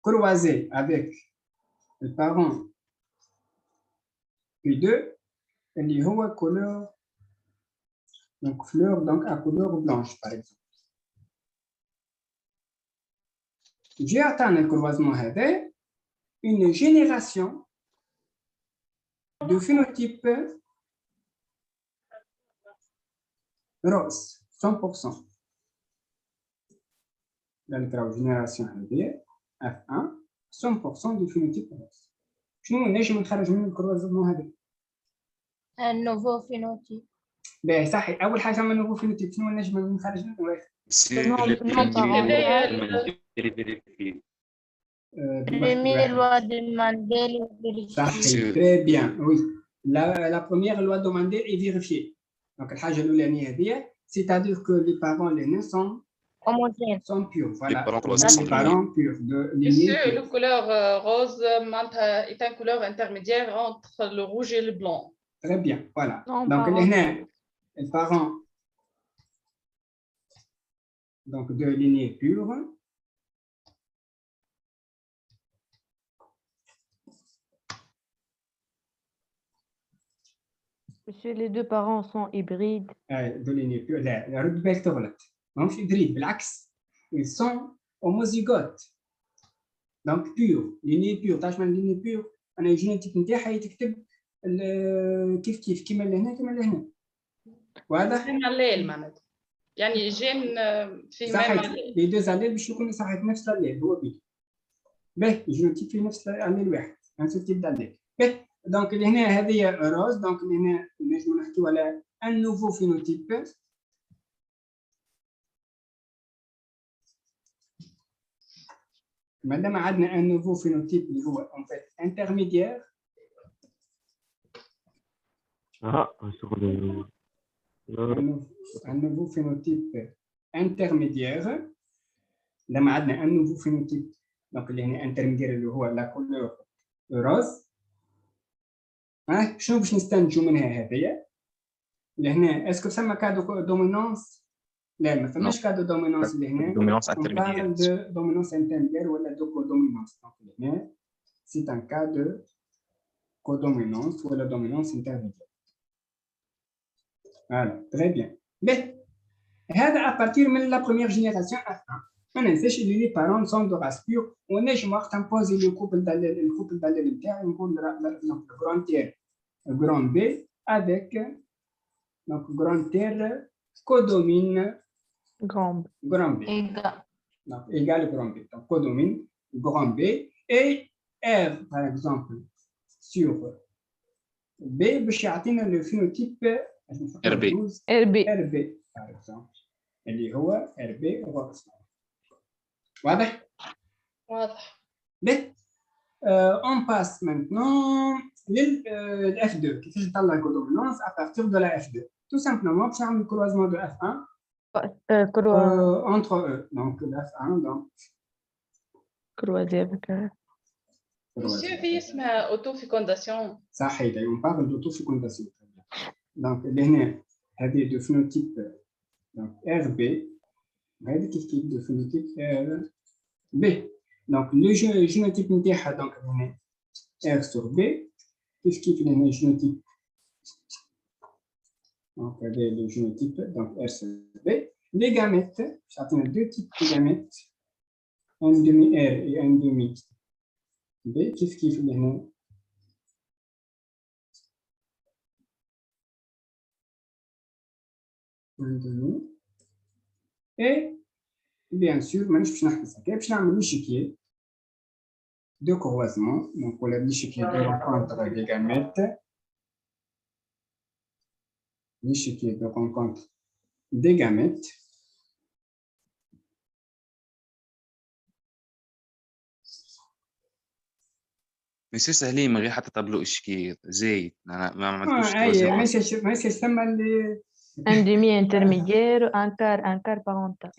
croisé avec le parent P2 اللي هو couleur donc fleur donc à couleur blanche par exemple. J'ai atteint le croisement هذا une génération de phénotype rose 100%. la génération هذه F1 100% du phénotype rose. شنو نجم نخرج من الكروازمون هذا؟ النوفو فينوتيب. باهي صحيح أول حاجة من النوفو فينوتيب شنو نجم نخرج منه؟ Première loi de Mandel vérifiée. صحيح très bien oui. La première loi de Mandel est vérifiée. Donc الحاجة الأولانية هذه c'est-à-dire que les parents les nés sont purs. Voilà. Les parents purs de Monsieur, le couleur rose est une couleur intermédiaire entre le rouge et le blanc. Très bien, voilà. Non, donc les parents donc de lignée pure. Monsieur, les deux parents sont hybrides. De lignée pure. La رد بالك تغلط. ماهمش hybride بالعكس. Ils sont homozygotes. Donc pure, lignée pure. تعرف من lignée pure؟ أنا الجينيتيك نتاعها يتكتب كيف كيما لهنا كيما لهنا. واضح؟ ميم الليل معناتها. يعني جين في صحيح. لي دو زاليل باش يكونوا صحيح نفس الليل هو بيه. باهي الجينيتيك في نفس الليل واحد. نفس التيب تاع الليل. باهي دونك لهنا هذه روز دونك لهنا نجمو نحكيو على ان نوفو فينوتيب. مادام عندنا ان نوفو فينوتيب اللي هو en fait intermédiaire. un nouveau phénotype intermédiaire. لما عندنا un nouveau phénotype donc اللي هنا intermédiaire اللي هو la couleur rose. شنو باش نستنتجوا منها هذيا؟ لهنا اسكو ثم كادو دومينونس؟ لا ما فماش كادو دومينونس لهنا. دومينونس On parle de dominance intermédiaire ou de codominance. Donc, c'est un cas de codominance ou de dominance intermédiaire. Voilà, très bien. Mais, à partir de la première génération F1, on a fait que les parents sont de race pure. On a imposé le couple d'allèles internes, le grand R, le grand B, avec donc grand R codomine grand B. Donc, égal grand B. Donc, codomine grand B. Et R, par exemple, sur B, بشيعطينا le phénotype RB, par exemple. اللي هو RB غرس. واضح؟ واضح. On passe maintenant لل F2. كيفاش نطلع الكودومينونس à partir de la F2. Tout simplement, باش نعمل croisement de F1 entre eux. Donc, F1, donc. Croisé avec eux. Monsieur, في اسمها autofécondation. صحيح, on parle d'autofécondation. Donc, هنا هذه de phénotype donc RB. هذه كيف de phénotype RB. Donc, le génotype نتاعها donc هنا R sur B. كيف هنا génotype. Donc, le génotype donc R sur B. Les gamètes, chacun a deux types de gamètes, un demi R et un demi B. Qu'est-ce qui fait هنا? Un demi. Et bien sûr, maintenant je vais نحفظها كيف باش نعمل l'échiquier de croisement. Donc, on a l'échiquier de rencontre des gamètes. l'échiquier. Donc on compte des gamètes. مسيو سهلين من غير حتى تابلو اشكير زايد انا ما عملتوش ماشي ثم اللي ان ديمي انترميديير ان كار بارونتال.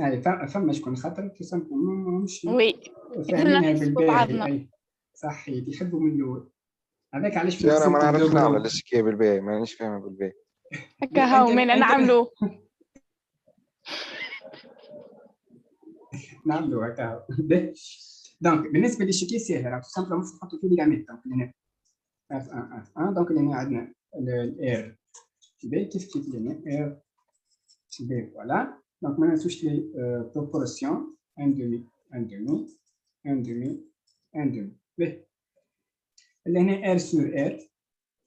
فما شكون خاطر مش وي فاهمينها بالباهي. اي صح يحبوا من الاول. هذاك علاش انا ما نعرفش نعمل الشكايه بالباهي، مانيش فاهمها بالباهي. هكا هاو من نعملو نعملوا هكا. دونك بالنسبه للشكل سهل، راه سامبلومون نحطوا فيه ليغاميت. دونك هنا اف 1 اف 1. دونك هنا عندنا الار بي كيف لنا ار بي. فوالا. دونك ما ننسوش لي بروبورسيون 1 دومي 1 دومي 1 دومي 1 دومي. باهي اللي هنا ار سور ار.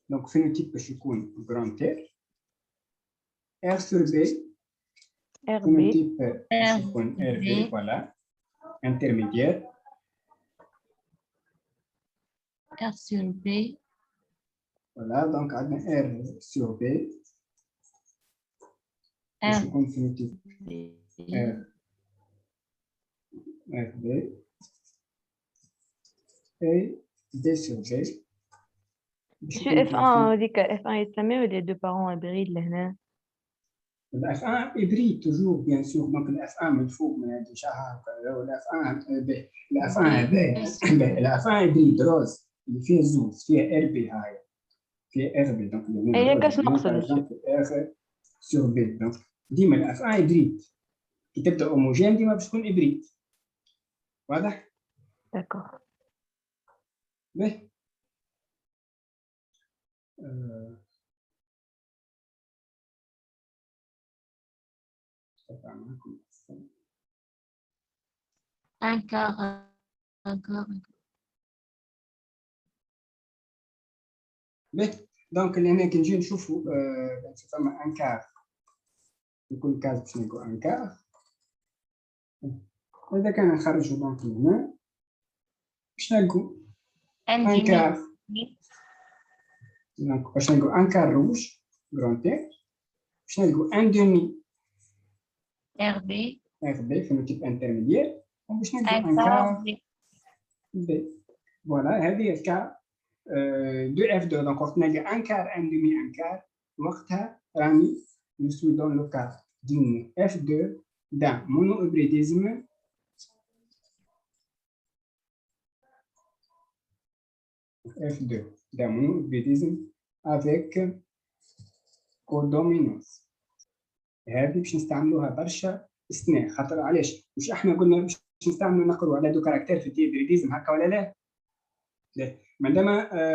دونك فينوتيب باش يكون جراند ار. ار سور بي فينوتيب باش يكون ار بي. فوالا intermédiaire. R sur B. Voilà, donc on a R sur B. R B et D sur B. شو F1 هذيك F1 يتسمى ولا دو بارون هيبريد لهنا؟ ال F1 hybride toujours bien sûr. donc ال F1 من فوق من هذه شاها ولا F1 B. ال F1 هذا ال F1 hybride روز اللي فيه زوز فيها ار بي. هاي فيها ار بي. دونك هي كاش نقصد ار سور بي. دونك ديما ال F1 hybride كي تبدا هوموجين ديما باش تكون hybride. واضح؟ داكور. باهي un quart. باهي دونك اللي هنا كي نجي نشوفوا فما ان كار يكون كاز باش نلقوا ان كار. اذا كان نخرجوا دونك هنا باش نلقوا ان كار. دونك باش نلقوا ان كار روج جراند تير باش نلقوا ان دومي ار بي فينوتيب انترميديير باش نلقوا ان كار بي. فوالا هذه الكار دو اف 2. دونك وقت نلقى ان كار ان دومي ان كار وقتها راني نسوي دون لو كار دين اف 2 d'un monohybridisme F2 d'un monohybridisme avec codominance. هذه باش نستعملوها برشا استثناء. خاطر علاش؟ مش احنا قلنا باش نستعملوا نقروا على دو كاركتير في الديهيبريديزم هكا ولا لا؟ لا. مادام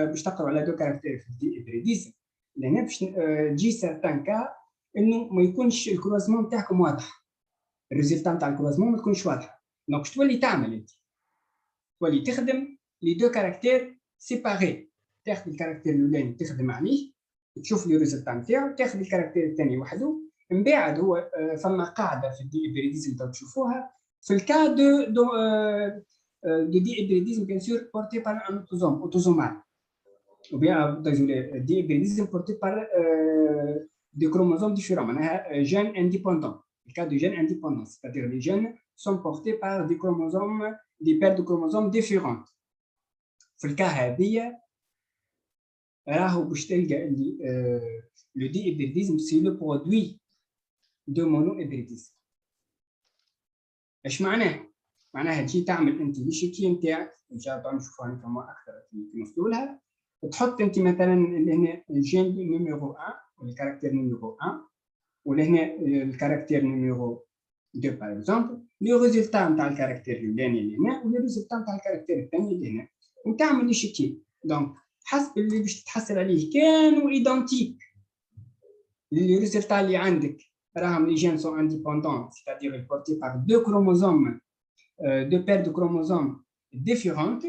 باش تقروا على دو كاركتير في الديهيبريديزم لهنا باش تجي سارتان كا انه ما يكونش الكروزمون تاعكم واضح. الريزلتا نتاع الكروزمون ما تكونش واضحه. دونك اش تولي تعمل انت؟ تولي تخدم لي دو كاركتير سيباري. تاخذ الكاركتير الاولاني تخدم عليه تشوف لي ريزلتا نتاعو، تاخذ الكاركتير الثاني وحده. من بعد هو فما قاعده في الديهيبريديزم تشوفوها في الكا دو ديهيبريديزم بيان سور بورتي بار ان اوتوزومال ou bien désolé dihybridisme porté par des chromosomes différents. معناها gènes indépendants. Le cas de gènes indépendants, c'est-à-dire les gènes sont portés par des chromosomes, des paires de chromosomes différentes. في الكا هذه راهو باش تلقى اللي le dihybridisme c'est le produit de monohybridisme. ايش معناه؟ معناها تجي تعمل انت الشيكي نتاعك ان شاء الله نشوفوها كما اكثر في مفعولها. تحط انت مثلا هنا الجين نيميرو 1 والكاركتير نيميرو 1 ولهنا الكاركتير نيميرو 2 باغ اكزومبل. لي ريزلتا نتاع الكاركتير الاولاني اللي هنا ولي ريزلتا نتاع الكاركتير الثاني اللي هنا وتعمل الشيكي. دونك حسب اللي باش تتحصل عليه كانوا ايدونتيك لي ريزلتا اللي عندك راهم لي جين سون انديبوندون c'est-à-dire portés par deux chromosomes deux paires de chromosomes différentes.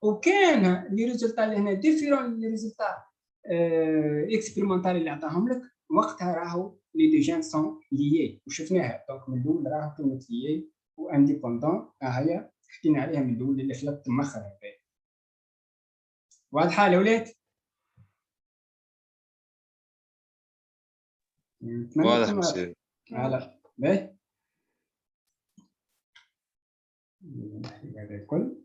وكان لي ريزلتا اللي هنا ديفيرون لي ريزلتا اكسبيرمونتال اللي عطاهم لك وقتها راهو لي دي جين سون ليي وشفناها. دونك من الاول راهو كلمه ليي وانديبوندون هي حكينا عليها من الاول اللي خلطت مخر هذا. واضحه الاولاد؟ واضح مسيو. هلا باهي هذا الكل.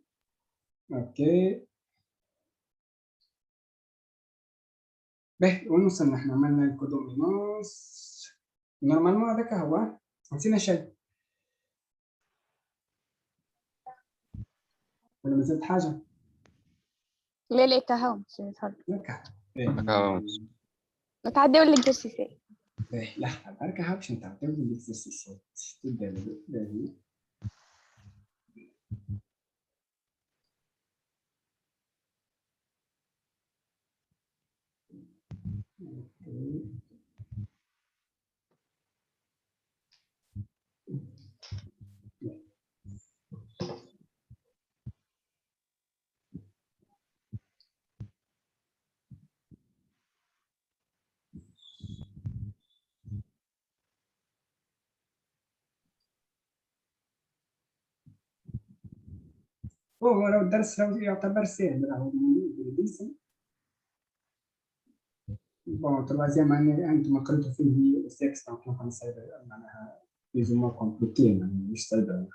اوكي باهي، وين وصلنا؟ احنا عملنا الكودومينانس نورمالمون هذاك هو، نسينا شيء ولا مازالت حاجة؟ لا لا كهو مش نتفضل لك نتعداو الاكزرسيسات. باهي لحظة بركة ها باش نتعداو الاكزرسيسات. تبدا باهي هو راهو الدرس راهو يعتبر سهل، راهو بالانجليزي. بون تروازيام اني انتم قريتوا فيه سيكس كان صعيب معناها بيزوما كومبليكي، مش صعيبه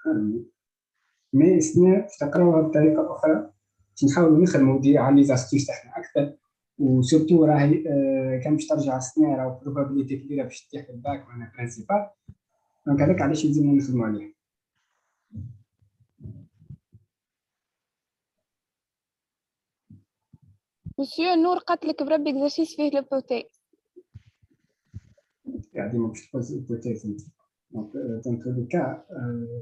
مي سنة باش تقراوها بطريقه اخرى، باش نحاولوا نخدموا على لي زاستيس تاعنا اكثر، وسورتو راهي كان باش ترجع السنة راهو بروبابيليتي كبيره باش تطيح الباك معناها برينسيبال، دونك هذاك علاش لازمنا نخدموا عليه. مسيو نور قالت لك بربي اكزرسيس فيه لوبوتي. يعني ما باش تبوزي الهيبوتيز انت، دونك الكا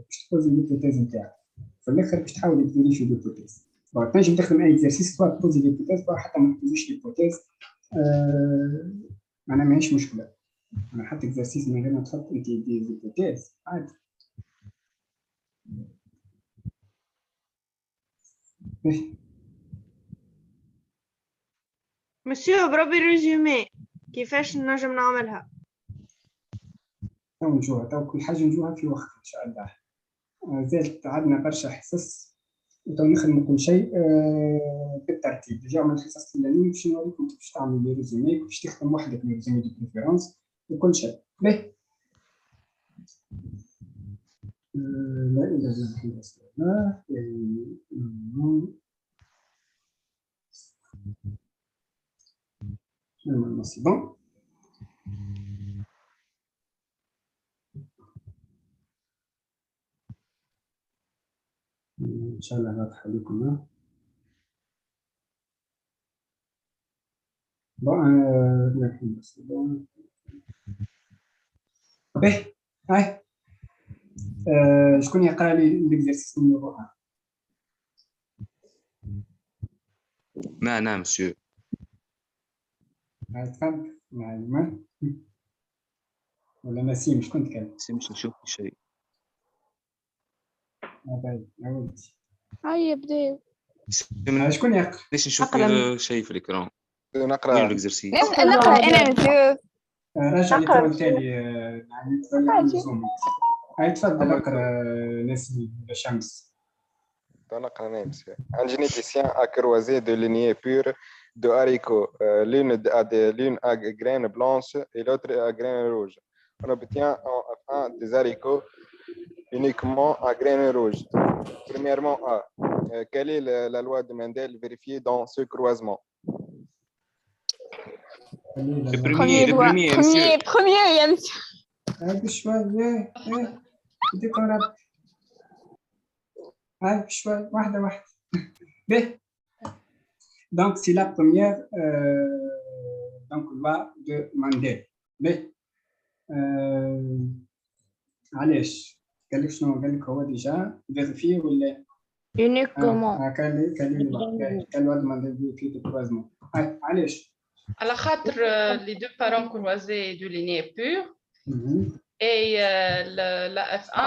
باش تبوزي الهيبوتيز نتاعك في الاخر باش تحاول تفيريفي الهيبوتيز. تنجم تخدم اي اكزرسيس سواء تبوزي الهيبوتيز او حتى ما تبوزيش الهيبوتيز، معناها ماهيش مشكله. انا حتى اكزرسيس من غير ما تحط انت دي هيبوتيز عادي. مسيو بربي ريزومي كيفاش نجم نعملها؟ تو نجوها، تو كل حاجه نجوها في وقت ان شاء الله. زادت عندنا برشا حصص وتو نخدموا كل شيء بالترتيب. ديجا من الحصص الاولانيين باش نوريكم كيفاش تعملوا لي ريزومي، كيفاش تخدم وحدك لي ريزومي دو بريفيرونس وكل شيء. باهي لا اله الا الله نورمالمون سي بون. ان شاء الله واضحه لكم. بون باهي هاي شكون يقرا لي ليكزرسيس نيميرو 1؟ نعم مسيو. تفضل معلم ولا نسيم، شكون تكلم؟ نسيم مش نشوف شيء. باهي يا ولدي هيا بداو. شكون يقرا؟ ليش نشوف شيء في الاكران؟ نقرا وين الاكزرسيس؟ نقرا انا مسيو. راجع لي تالي يعني تبين زوم. هاي تفضل اقرا نسيم ولا شمس. نقرا انا مسيو. Un généticien a croisé deux lignées pures de haricots, l'une à graines blanches et l'autre à graines rouges. On obtient enfin des haricots uniquement à graines rouges. Premièrement, quelle est la loi de Mendel vérifiée dans ce croisement? Premier يا مسيو. هاي بشوي بدي قرب. هاي بشوي واحدة. باهي donc c'est la première donc loi de Mendel. باهي علاش؟ قال لك شنو قال لك هو ديجا فيريفي ولا uniquement كان لوا Mendel في الكروازمون. علاش؟ على خاطر les deux parents croisés de lignée pure et la F1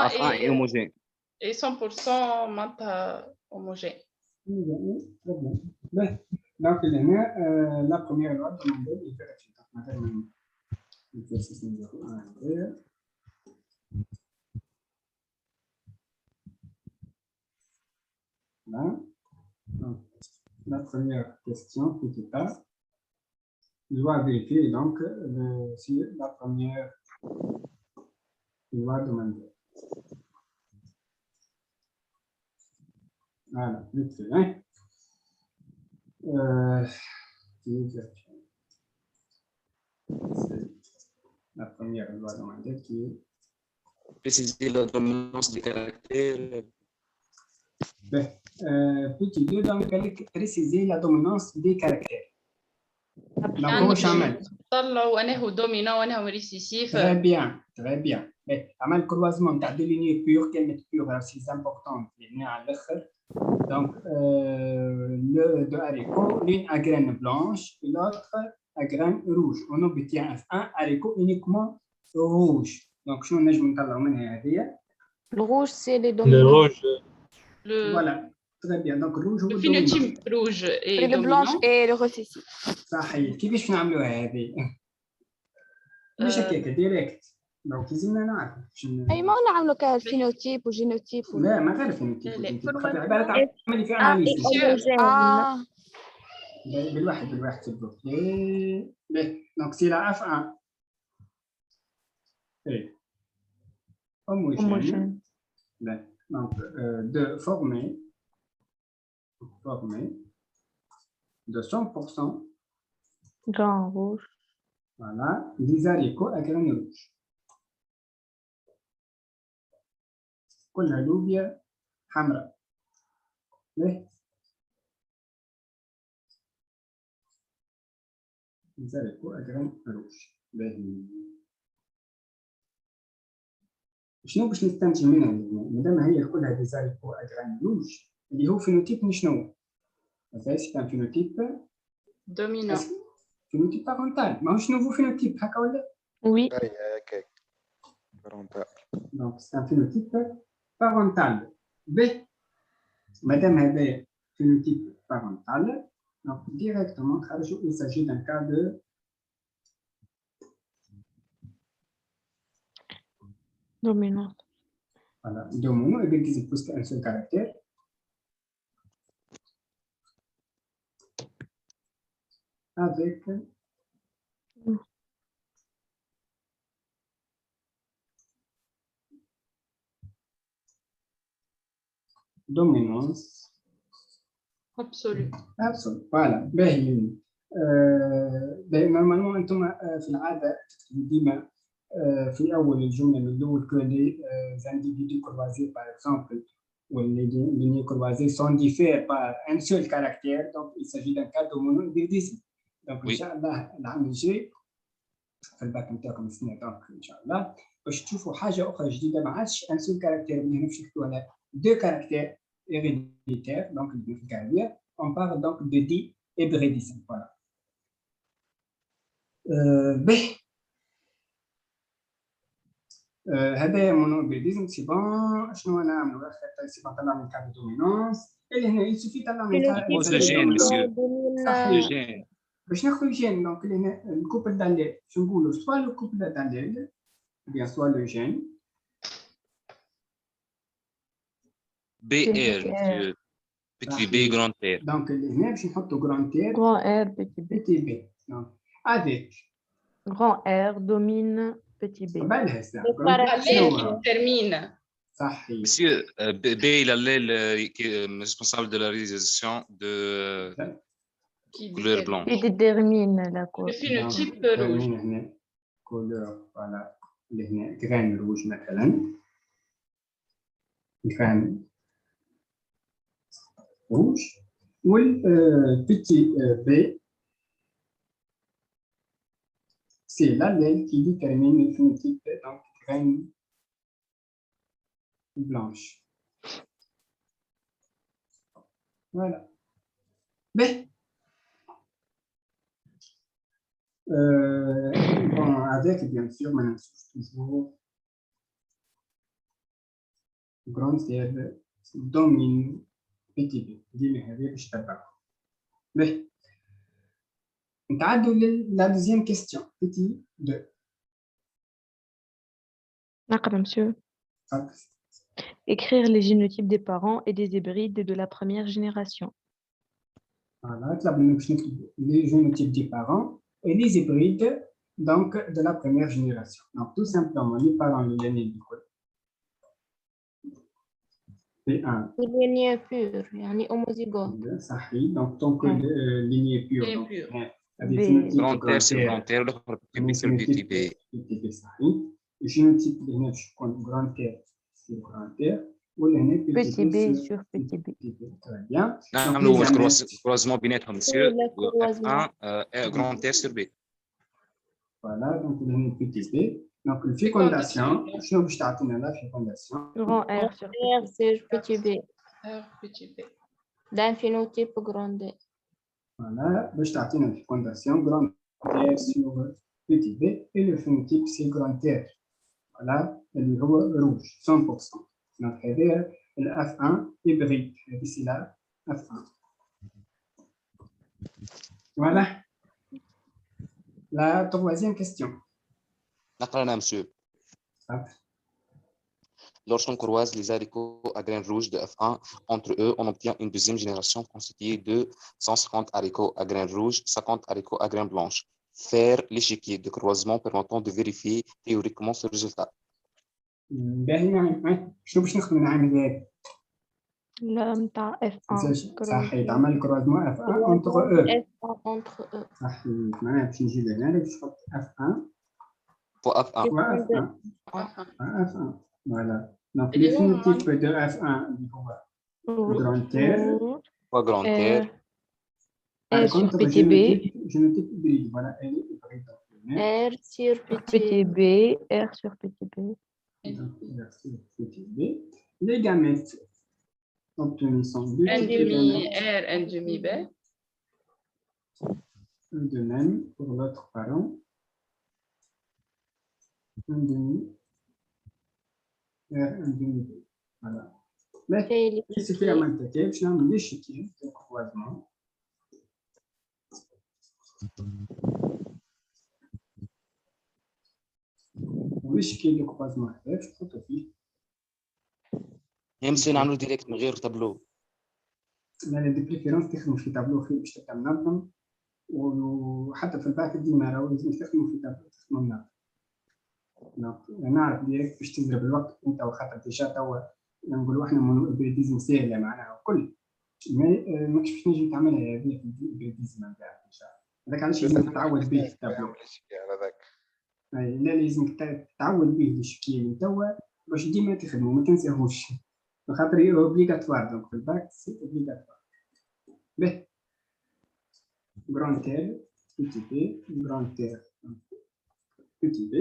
est homogène et 100% معناتها homogène. Donc هنا la première loi de Mendel est vérifiée. مثلا l'exercice numéro 1 là. Donc, la première question qui te passe. il va vérifier donc si la première, il va demander. Voilà, vite fait, hein. C'est la première loi demandée qui est Préciser la dominance des caractères. Petit 2, donc préciser la dominance des caractères. Donc, هو شامل. طلع وأنه دومينا وأنه ريسيسيف. Très bien, très bien. عمل كروازمون تاع دو ليني بيور كلمة بيور سي امبورطون يعني على الآخر. Donc, le de haricot, l'une à graines blanches et l'autre à graines rouges. On obtient un haricot uniquement rouge. Donc, شنو نجم نطلعوا منها هذه؟ Le rouge, c'est les dominants. Voilà, très bien. Donc, rouge le phénotype rouge et le blanche et le récessif. صحيح. كيفاش نعملوها هذه؟ مش هكاك ديريكت. دونك لازمنا نعرف. أي ما نعملوا كالفينوتيب وجينوتيب. لا ما غير فينوتيب. خاطر عبارة عن عملي في أناليز. بالواحد تبدو. Donc, c'est la F1. Homogène. Donc, de former de 100% grain rouge. Voilà, des haricots à graines rouges. كلها لوبيا حمراء. des haricots à graines rouges. شنو باش نستنتج منها مادام هي كلها دي زاريكو اجران روج اللي هو فينوتيب شنو؟ هذا سي ان فينوتيب دومينون فينوتيب بارونتال ماهوش نوفو فينوتيب هكا ولا؟ وي هكاك بارونتال دونك سي ان فينوتيب بارونتال ب مادام هذا فينوتيب بارونتال دونك ديريكتومون نخرجوا il s'agit d'un cas de dominante. Voilà, dominant et bien qu'ils aient plus qu'un seul caractère. Avec dominance absolue. Voilà. Normalement, انتم في العاده تكتبوا ديما في اول الجمله من الاول que les individus croisés par exemple ou les lignées croisées sont différents par un seul caractère, donc il s'agit d'un cas d'homonomorphisme. Donc ان شاء الله العام الجاي في الباك نتاعكم السنه دونك ان شاء الله باش تشوفوا حاجه اخرى جديده ما عادش ان سول كاركتير اللي هنا باش نحكيو على دو كاركتير héréditaires donc le carrière on parle donc de dit hybridisme voilà. هذا مونوبيديزم سي بون شنو نعملوا اخر سي بون طلع من كاب دومينونس اللي هنا يسوفي طلع من كاب جين باش ناخذ الجين دونك اللي هنا الكوبل داليل شنو نقولوا سوا لو كوبل داليل بيان سوا لو جين بي ار بيتي بي جراند ار دونك اللي هنا باش نحطوا جراند ار Grand R, petit b. بيتي بي دونك avec Grand R domine petit b. قبلها ساعه termine. صحيح. Monsieur B, il a l'aile qui est responsable de la réalisation de couleur blanche. Il détermine la Le phénotype rouge. couleur voilà اللي هنا grain rouge مثلا grain rouge والبيتي B c'est l'allèle qui détermine le phénotype donc grain blanche. Voilà. Mais bon, avec bien sûr, maintenant toujours grande terre domine petit b. ديما هذه باش تتبع. Mais نتعدوا la deuxième question. Petit 2. D'accord, monsieur. Écrire les génotypes des parents et des hybrides de la première génération. Voilà, les génotypes des parents et les hybrides donc, de la première génération. Donc, tout simplement, les parents de l'année du coup. P1. lignée pure, يعني homozygote. صحيح. Donc, tant que lignée pure. Avec grand terre sur grand terre, l'autre petit b sur petit b. صحيح. Le génotype de l'année, je compte grand terre sur grand terre. Ou l'année petit b sur petit b. Très bien. نعملوا croisement بيناتهم monsieur. F1 grand terre sur B. Voilà, donc l'année petit b. Donc, la fécondation, je vais vous donner la fécondation. Grand R sur petit b. R petit b. D'un phénotype grand D. Voilà, je vais vous donner la fécondation grand R sur petit b. Et le phénotype, c'est grand R. Voilà, il est rouge, 100%. Donc, le F1 hybride. Ici là, F1. Voilà. La troisième question. نقرأنا monsieur. Lorsqu'on croise les haricots à graines rouges de F1, entre eux, on obtient une deuxième génération constituée de 150 haricots à graines rouges, 50 haricots à graines blanches. Faire l'échiquier de croisement permettant de vérifier théoriquement ce résultat. شنو باش نخدم العامل هذا؟ لا نتاع F1. صحيح تعمل كروزمون F1 entre eux. Entre eux. صحيح معناها باش نجي لهنا باش نحط F1 pour F1. F1. Voilà. Donc, les phénotypes de F1, grand R. Pas grand R. R sur petit b. Génotype hybride. Voilà, elle est hybride. R sur petit b. R sur petit b. R sur petit b. Les gamètes obtenus sont deux. Un demi R, un demi B. De même pour l'autre parent. Un demi. Un demi. Voilà. Mais ce qui est à m'intéresser, je vais l'échiquier de croisement. L'échiquier de croisement F, prototype. يمشي نعملوا ديريكت من غير تابلو. أنا دي بريفيرونس تخدموا في تابلو خير باش تبقى منظم وحتى في الباك ديما راهو لازم تخدموا في تابلو تخدموا منظم. نعرف ديريكت باش تضرب الوقت انت وخاطر ديجا توا نقولوا احنا مونوبريديزم سهله معناها الكل ما كيفاش باش نجي تعملها هذه في البريديزم نتاعك ان شاء الله. هذاك علاش لازم تتعود به في التابلو. هذاك لا لازم تتعود به الشكل من توا باش ديما تخدموا ما تنساهوش خاطر اوبليغاتوار. دونك في الباك سي اوبليغاتوار. به grand R petit b grand R petit b.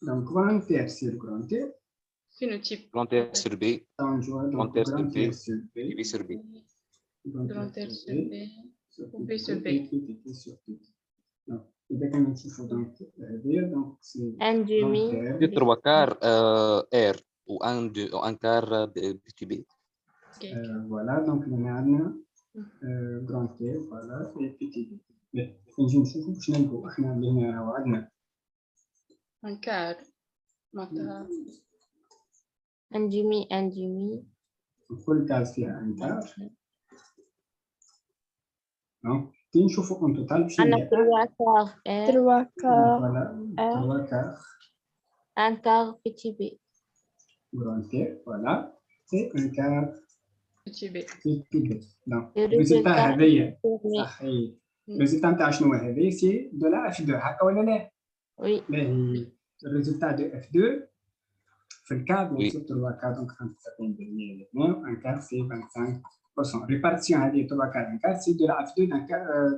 Donc, grand R sur grand R. Phénotype. Grand R sur B. Grand R sur B. B sur B. Grand R sur B. B sur B. إذا كان نشوفوا donc c'est un demi. 3 quarts R ou un quart petit B. Voilà, donc on a grand R, voilà, et petit b. نجي نشوفوا باش نلقوا احنا اللي هنا راهو عندنا un quart معناتها un demi. كل كاس فيها un quart. donc كي نشوفوا en total باش عندنا 3 quarts R. 3 quarts. voilà 3 quarts. Un quart petit b. grand R, voilà, c'est un quart petit b. donc الريزلتا هذايا صحيح. الريزلتا نتاع شنو هذايا سي دو لا F2 هكا ولا لا؟ Oui. Mais le résultat de F2, c'est le cas, bien sûr, 3 quarts, donc 37,5. Un quart, c'est 25%. Répartition à dire 3 quarts, un quart, c'est de la F2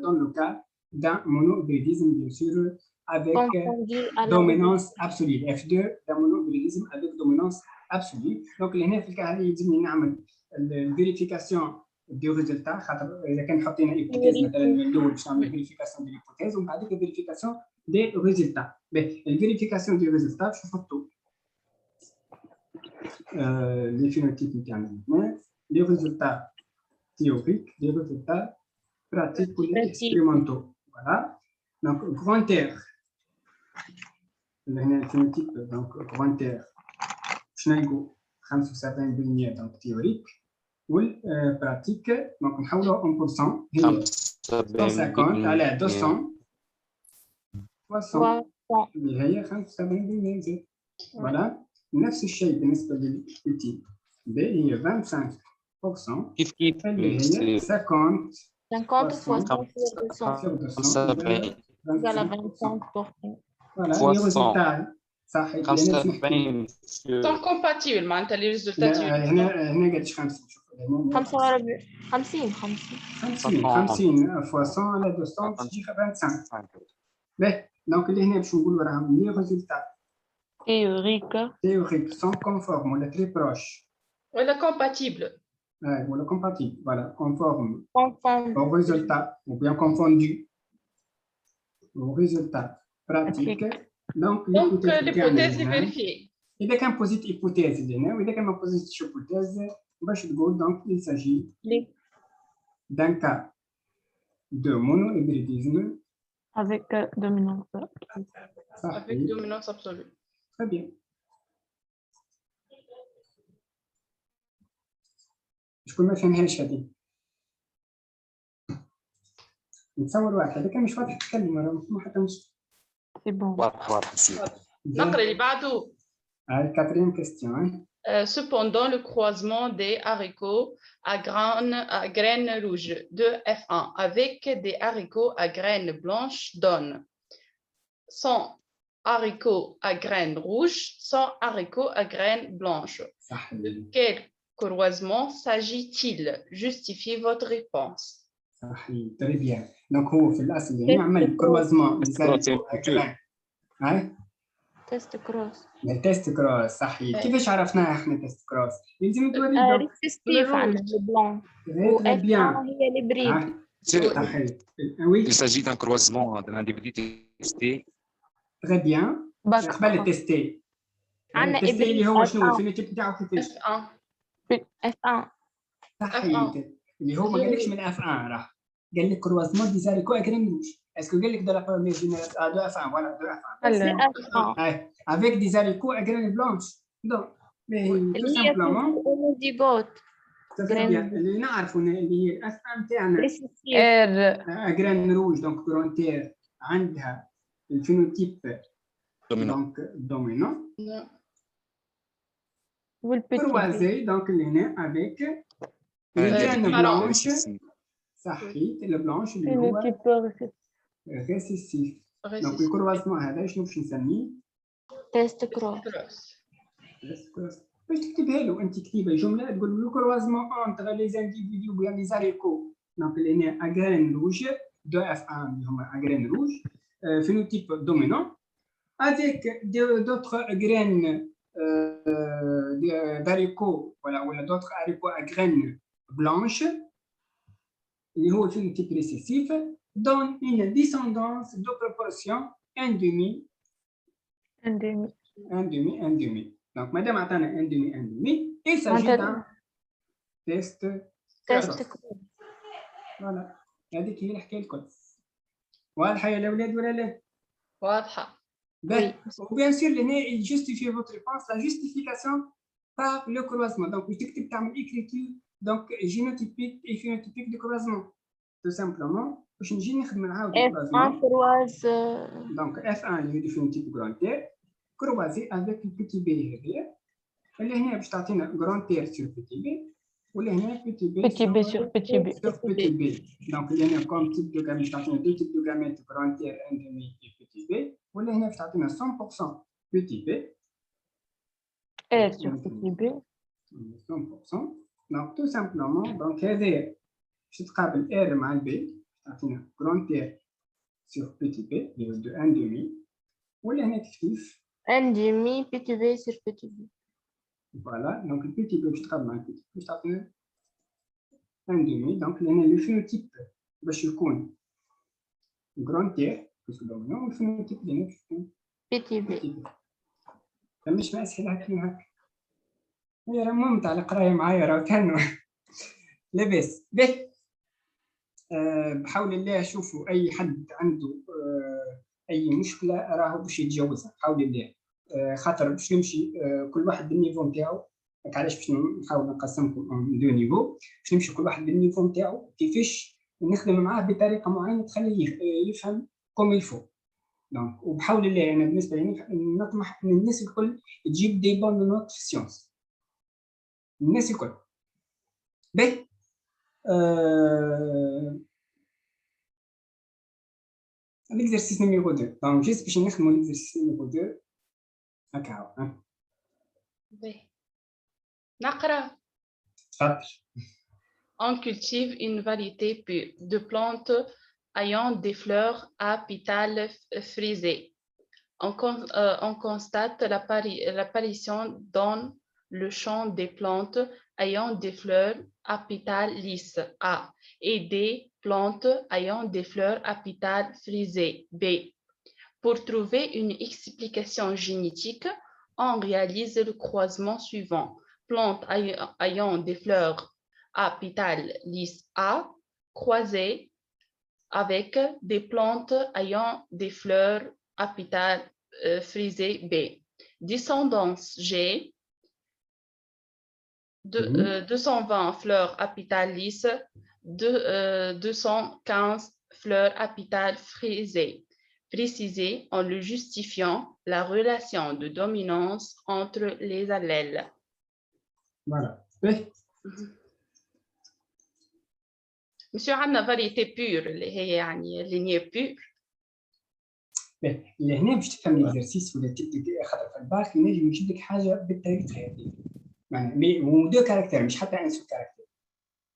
dans le cas d'un monohybridisme, bien sûr, avec dominance absolue. F2 d'un monohybridisme avec dominance absolue. Donc, les nefs, le cas, il y a une vérification du résultat. Il y a une hypothèse, une vérification de l'hypothèse, on va dire vérification des résultats. Mais la vérification des résultats, je fais tout. Les phénotypes mécaniques, les résultats théoriques, les résultats pratiques ou expérimentaux. Voilà. Donc, grand R. Le phénotype, donc grand R. Schneigo, 75% donc théorique. Ou pratique, donc on a 1%. 150 à 200. 60 اللي هي 75% زيت. فوالا نفس الشيء بالنسبة للبيتي بي هي 25% كيف اللي هي 50 50 فوالا لي ريزولتا صحيح. 75 sont compatibles معناتها les résultats هنا قداش 50 شوف 50 fois 100 على 200 تجي 25. باهي دونك اللي هنا باش نقولوا راهم لي ريزولتا théorique sont conformes ولا très proches ولا compatible ولا compatible. Voilà, conforme au résultat ou bien confondu au résultat pratique. Donc l'hypothèse est vérifiée. إذا كان بوزيت hypothèse هنا وإذا كان ما بوزيتش hypothèse باش تقول donc il s'agit d'un cas de monohybridisme avec dominance. Avec dominance absolue. Très bien. شكون ما فهمهاش هذه؟ نتصور واحد هذا كان مش واضح تتكلم راه ما حتى مش. سي بون. واضح. نقرا اللي بعده. Quatrième question. Cependant, le croisement des haricots à graines rouges de F1 avec des haricots à graines blanches donne 100 haricots à graines rouges, 100 haricots à graines blanches. De quel croisement s'agit-il? Justifiez votre réponse. Très bien. Donc, هو في الأصل نعمل croisement تيست كروس. تيست كروس صحيح. كيفاش عرفناها احنا تيست كروس؟ لازم توري ريسيستيف عندنا البلون و هي البريد. صحيح. Oui. Il s'agit d'un croisement d'un individu testé. Très bien. قبل التستي. عندنا التستي اللي هو شنو الفينوتيب بتاعه كيفاش؟ F1. صحيح. اللي هو ما قالكش من F1 راه قال لك croisement des haricots à graines rouges. Est-ce que قال لك de la première génération de F1 voilà de F1 avec des haricots à graines blanches donc mais tout simplement اللي نعرفوا اللي هي F1 تاعنا à graines rouges donc grande عندها الفينوتيب donc dominant croisé donc اللي هنا avec les graines blanches صحيح البلانش اللي هو ريسيسيف. دونك الكرواسمون هذا شنو باش نسميه؟ تيست كروس. باش تكتبها له انت كتيبه جمله تقول له كرواسمون انتر لي زانديفيديو بيان لي زاريكو دونك اللي هنا اغرين روج دو اف ان اللي هما اغرين روج فينوتيب دومينون افيك دوطخ اغرين داريكو ولا دوطخ اريكو اغرين بلانش اللي هو phénotype récessif donne une descendance de proportion 1/2. Donc, madame attend 1/2. Il s'agit d'un test. Voilà. هذيك هي الحكايه الكل. واضحه يا الاولاد ولا لا؟ واضحه. وبيان سور هنا il justifie votre réponse la justification par le croisement. Donc, تكتب تعمل écriture donc génotypique et phénotypique de croisement tout simplement باش نجي نخدم معاه F1 croise donc F1 اللي هي phénotype grande croisé avec le petit b هذايا اللي هنا باش تعطينا grande sur petit b ولا هنا petit b sur petit b donc اللي هنا comme type de gamète باش تعطينا deux types de gamètes grande et demi et petit b ولا هنا باش تعطينا 100% petit b et sur petit b 100%. Donc, tout simplement, donc, هذا باش تقابل R مع البي تعطينا grand R sur petit b اللي هو de 1/2 ولا هنا تكتيف 1/2 petit b sur petit b. Voilà, donc le petit b باش تقابل مع البي باش تعطينا 1/2 donc هنا لو فينوتيب باش يكون grand R باسكو دومينون والفينوتيب اللي هنا باش يكون petit b. مش ما اسهل هكا هي راه ممتعة القراية معايا راه كانوا لاباس به. بحول الله شوفوا أي حد عنده أي مشكلة راهو باش يتجاوزها بحول الله خاطر باش نمشي كل واحد بالنيفو نتاعو. علاش باش نحاول نقسمكم دو نيفو باش نمشي كل واحد بالنيفو نتاعو كيفاش نخدم معاه بطريقة معينة تخليه يفهم كوم يلفو. دونك وبحول الله انا بالنسبه لي نطمح ان الناس الكل تجيب دي بون نوت في السيونس، الناس الكل. باهي l'exercice numéro 2. Donc, juste باش نخدموا l'exercice numéro 2. هكا هو. باهي نقرا. تفضل. On cultive une variété de plantes ayant des fleurs à pétales frisés. On constate l'apparition dans le champ des plantes ayant des fleurs à pétales lisses A et des plantes ayant des fleurs à pétales frisés B. Pour trouver une explication génétique, on réalise le croisement suivant. Plantes ayant des fleurs à pétales lisses A croisées avec des plantes ayant des fleurs à pétales frisés B. Descendance G, 220 fleurs à pétales lisses, 215 fleurs à pétales frisés. Précisé en le justifiant la relation de dominance entre les allèles. Voilà. Monsieur, on a une variété pure, يعني lignée pure. لهنا باش تفهم الاكزرسيس ولا خاطر في الباك ينجم يجيب لك حاجه بالطريقه هذه معناها ودو كاركتير مش حتى ان سو كاركتير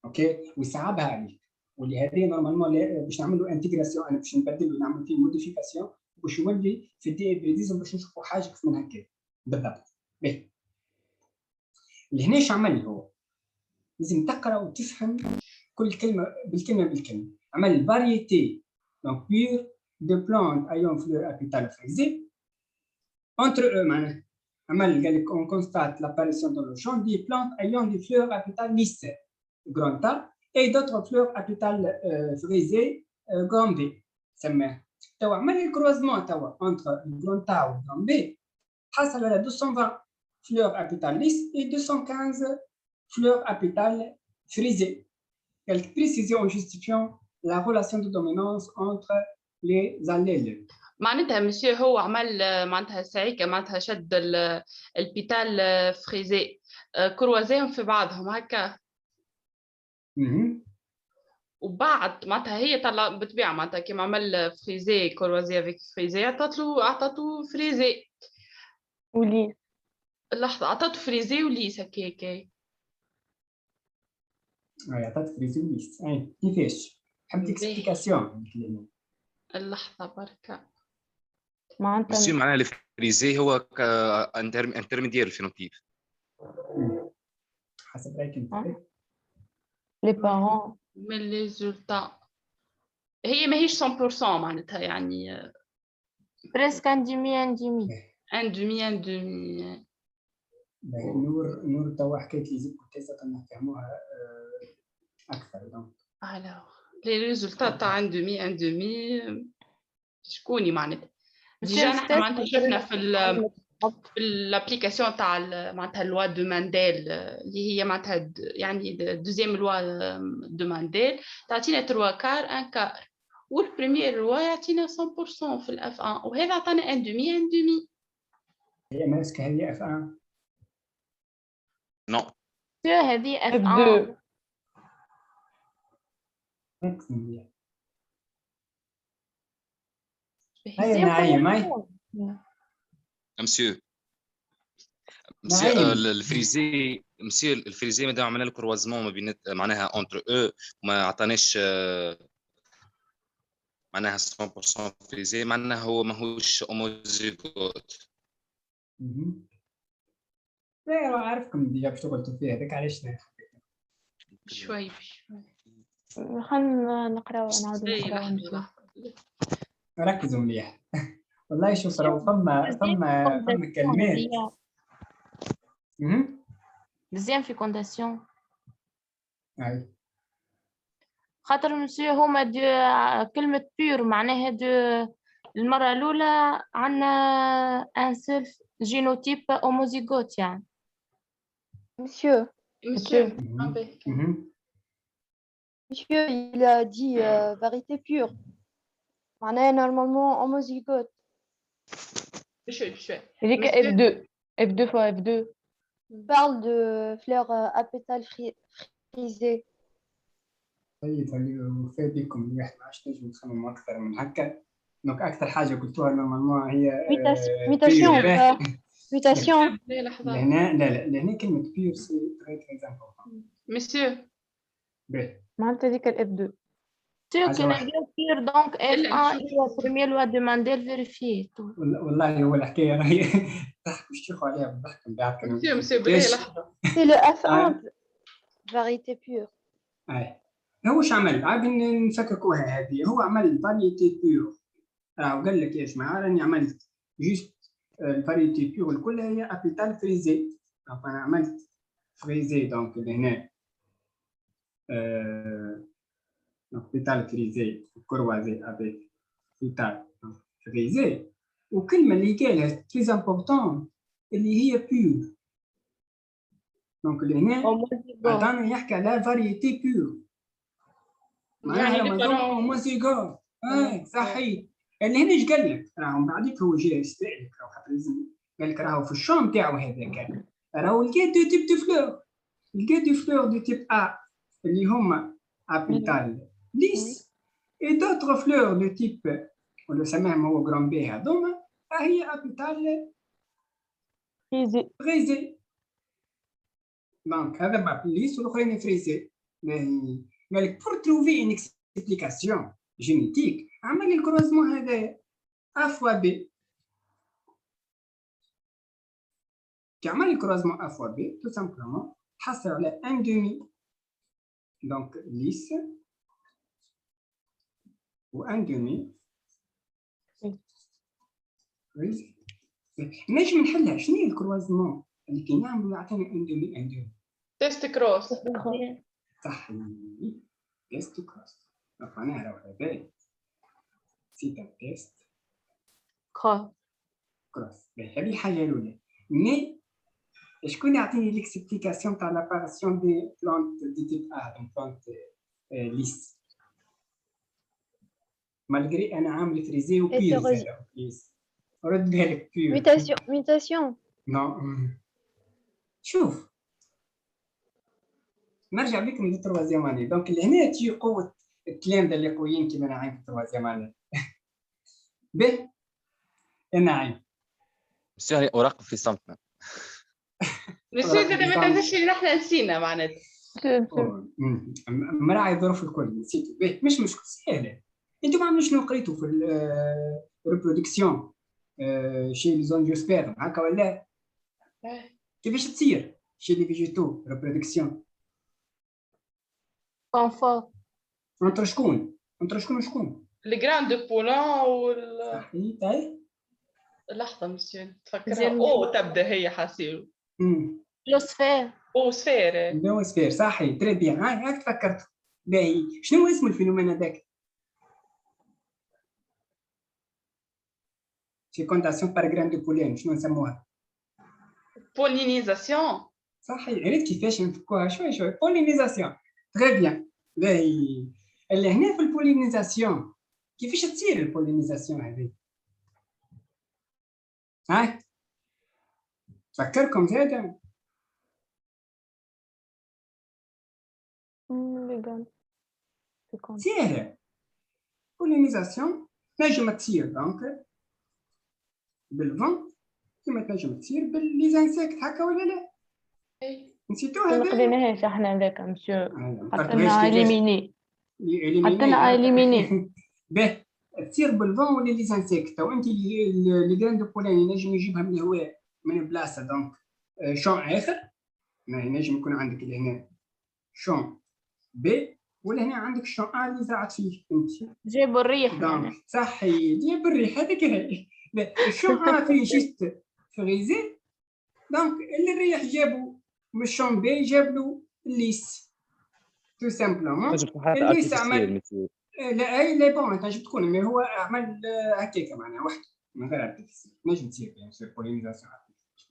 اوكي ويصعبها عليك واللي هذه نورمالمون باش نعملوا انتجراسيون انا باش نبدلوا نعمل فيه موديفيكاسيون باش يولي في الدي بريديزم باش نشوفوا حاجه كيف من هكا بالضبط. باهي لهنا ايش عمل هو لازم تقرا وتفهم كل كلمه بالكلمه عمل فاريتي دونك بيور de plantes ayant fleurs à pétales frisés. Entre eux, on constate l'apparition dans le champ des plantes ayant des fleurs à pétales lisses, grand A, et d'autres fleurs à pétales frisés, grand B. توا عمل الكروزمون توا entre grand A و grand B حصل على 220 fleurs à pétales lisses et 215 fleurs à pétales frisés. Quelques précisions en justifiant la relation de dominance entre les allèles. معناتها مسيو هو عمل معناتها سعيكه معناتها شد البيتال فريزي كروازيهم في بعضهم هكا وبعد معناتها هي طلع بالطبيعه معناتها كيما عمل فريزي كروازي افيك فريزي عطاتو فريزي وليس لحظه عطاتو فريزي وليس هكاك اي عطات فريزي وليس اي كيفاش حبيت اكسبليكاسيون اللحظة بركة معناتها معناها الفريزي هو انترميديير الفينوتيب حسب رايك انت لي بارون من لي ريزولتا هي ماهيش 100% معناتها يعني بريسك ان دومي نور توا حكيت لي زيبوتيزا نفهموها اكثر دونك لي ريزولتا تاع ان دومي شكوني معناتها ديجا نحن معناتها شفنا في الابليكاسيون تاع معناتها اللوا دو مانديل اللي هي معناتها يعني دوزيام لوا دو مانديل تعطينا 3 كار 1 كار والبريمير لوا يعطينا 100% في الاف 1 وهذا عطانا ان دومي هي ماسكه هذه اف 1 نو هذه اف 1 هاي نعيم مسيو الفريزي مادام عملنا له كروازمون ما بين معناها اونتر او وما عطاناش معناها 100% فريزي معناها هو ماهوش اوموزيغوت. لا عارفكم ديجا باش تغلطوا فيه هذاك علاش شوي خلينا نقراو نعاودو ركزوا مليح والله شوف راهو فما كلمات ديزيام في كونداسيون اي خاطر مسيو هما كلمة بيور معناها المرة الأولى عندنا ان سيلف جينوتيب اوموزيغوت يعني Monsieur, il a dit variété pure. معناها normalement homozygote. بشوي. هذيك F2 F2 fois F2. parle de fleurs à pétales frisés. طيب وفي بكم الواحد ما عادش نجم نخمم اكثر من هكا. دونك اكثر حاجه قلتوها نورمالمون هي mutation. لهنا لا لهنا كلمه بيور سي تري تري امبورطون. Monsieur, معناتها هذيك F2. Sûr qu'il n'a pas pire, donc F1 il va premier lui demander de vérifier. والله هو الحكايه راهي ضحك باش تشوفوا عليها بالضحك من بعد monsieur بالله لحظة. C'est le F1 variété pure. هو واش عمل؟ عاد نفككوها هذه. هو عمل فاريتي بيور. راهو قال لك يا جماعه راني عملت جوست الفاريتي بيور الكل هي ابيتال فريزي. انا عملت فريزي دونك لهنا ابيتال فريزي كروازي افيك ابيتال فريزي. وكلمه اللي قالها تري امبورطون اللي هي بيور. دونك لهنا عطانا يحكي على فاريتي بيور. يعني معناها موسيقى. صحيح. اللي هنا ايش قال لك؟ راهو بعديك هو جاي يستأذنك راهو خاطر لازم قال لك راهو في الشون تاعو هذاك راهو لقى دو تيب دو فلور. لقى دو فلور دو تيب ا اللي هما ابيتال ليس اي دوتر فلور دو تيب ولا سماهم هو جران بي هذوما هي ابيتال فريزي. دونك هذا ما ليس والاخرين فريزي. قال لك بور تروفي ان اكسبليكاسيون جينيتيك عمل الكروزمون هذايا ا فوا بي. كي عمل الكروزمون ا فوا بي تو سامبلومون حصل على ان دومي دونك ليس و ان دومي نجم نحلها. شنو هي الكروزمون اللي كي نعملو يعطينا ان دومي تيست كروس. صح تيست كروس. معناها راهو هذايا سيت ان تيست كروس. هذه الحاجه الاولى. مي شكون يعطيني ليكسبليكاسيون تاع لاباراسيون دي بلانت دي تيب ا بلانت ليس مالغري انا عامل فريزي وبير ليس ردها لك بير. mutation. نو شوف نرجع بكم للتروازيام اني. دونك لهنا تجي قوه التلامذه اللي قويين كيما نعيم في التروازيام اني. به نعيم مسيو هي اوراق في صمتنا. مسيو كده ما تنساش اللي نحن نسينا معناتها. مراعي ظروف الكل نسيتو. به مش مشكل سهله. انتم ما عملوش شنو قريتوا في الريبرودكسيون شي لي زونجيوسبيرم هكا ولا كيفاش تصير شي لي فيجيتو ريبرودكسيون Confort. انتر شكون وشكون؟ لي جراند دو بولان وال صحيح. لحظة مسيو تفكرها تبدا هي حاسيرو لوسفير. سفير. نوسفير صحيح تري بيان. هاك تفكرت. باهي شنو اسم الفينومين هذاك؟ فيكونداسيون بار جران دو بولين شنو نسموها؟ بولينيزاسيون. صحيح. عرفت كيفاش نفكوها شوي بولينيزاسيون. تري بيان. باهي اللي هنا في البولينيزاسيون كيفاش تصير البولينيزاسيون هذه؟ هاي فكركم زادا. سهلة. بولينيزاسيون نجم تصير دونك بالفون كيما تنجم تصير بالليزانسيكت هكا ولا لا؟ نسيتوها. ما قريناهاش احنا هذاك مسيو. حطينا إليميني. به تصير بالفون ولا ليزانسيكت. وانت لي جراند بولين ينجم يجيبها من الهواء من بلاصه دونك شون اخر. ما ينجم يكون عندك هنا شون بي ولا هنا عندك شون ا اللي زرعت فيه انت جيبوا الريح دونك صحي جيب الريح هذيك هي. الشون ا فيه جيست فريزي دونك اللي الريح جابوا من الشون بي جاب له الليس تو سامبلومون. الليس عمل لا اي لا بون تنجم تكون مي هو عمل هكاك معناها وحده من غير ارتيفيسيال. نجم تصير بيان سور بولينيزاسيون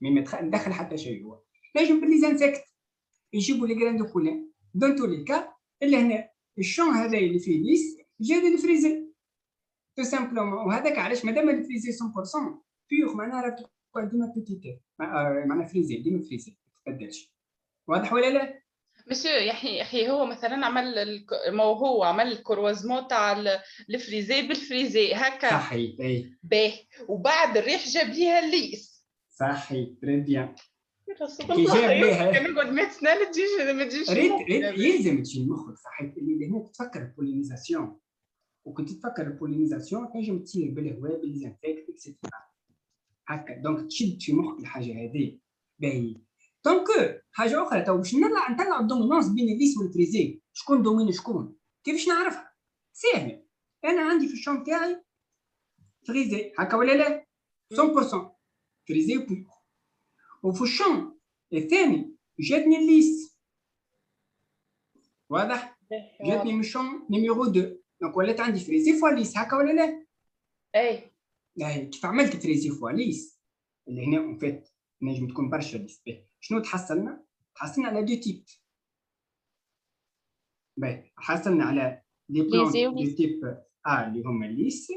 مي ما ندخل حتى شيء. هو نجم بالليزانسيكت يجيبوا لي جراند دو بولين دون تو لي كا اللي هنا الشون هذا اللي فيه ليس جاب الفريزي تو سامبلومون. وهذاك علاش مادام الفريزي 100% بيور معناها راه تبقى ديما بيتيتير معناها فريزي ديما فريزي ما تبدلش. واضح ولا لا؟ مسيو يحيى هو مثلا ما هو عمل الكروازمون تاع الفريزي بالفريزي هكا. صحيح اي باهي وبعد الريح جاب ليها الليس. صحيح تري بيان. كي جاب ليها كان نقعد 100 سنه ما تجيش ريت يلزم تجي المخ صحيح اللي هنا تفكر البولينيزاسيون وكنت تفكر البولينيزاسيون تنجم تصير بالهواء بالزنفاك اكسيتيرا هكا دونك تشد في مخك الحاجه هذه باهي. دونك حاجه اخرى تو باش نطلع الدومينونس بين الليس والفريزي شكون دومين شكون كيفاش نعرفها؟ سهله انا عندي في الشون تاعي فريزي هكا ولا لا 100% فريزي وبيور وفي الشون الثاني جاتني الليس واضح؟ جاتني من الشون نيميرو 2 دونك ولات عندي فريزي فوا ليس هكا ولا لا؟ اي كيف عملت فريزي فوا ليس اللي هنا اون فيت نجم تكون برشا ليس. شنو تحصلنا؟ تحصلنا على دو تيب. باهي تحصلنا على دي بلانت دو تيب اللي هما ليس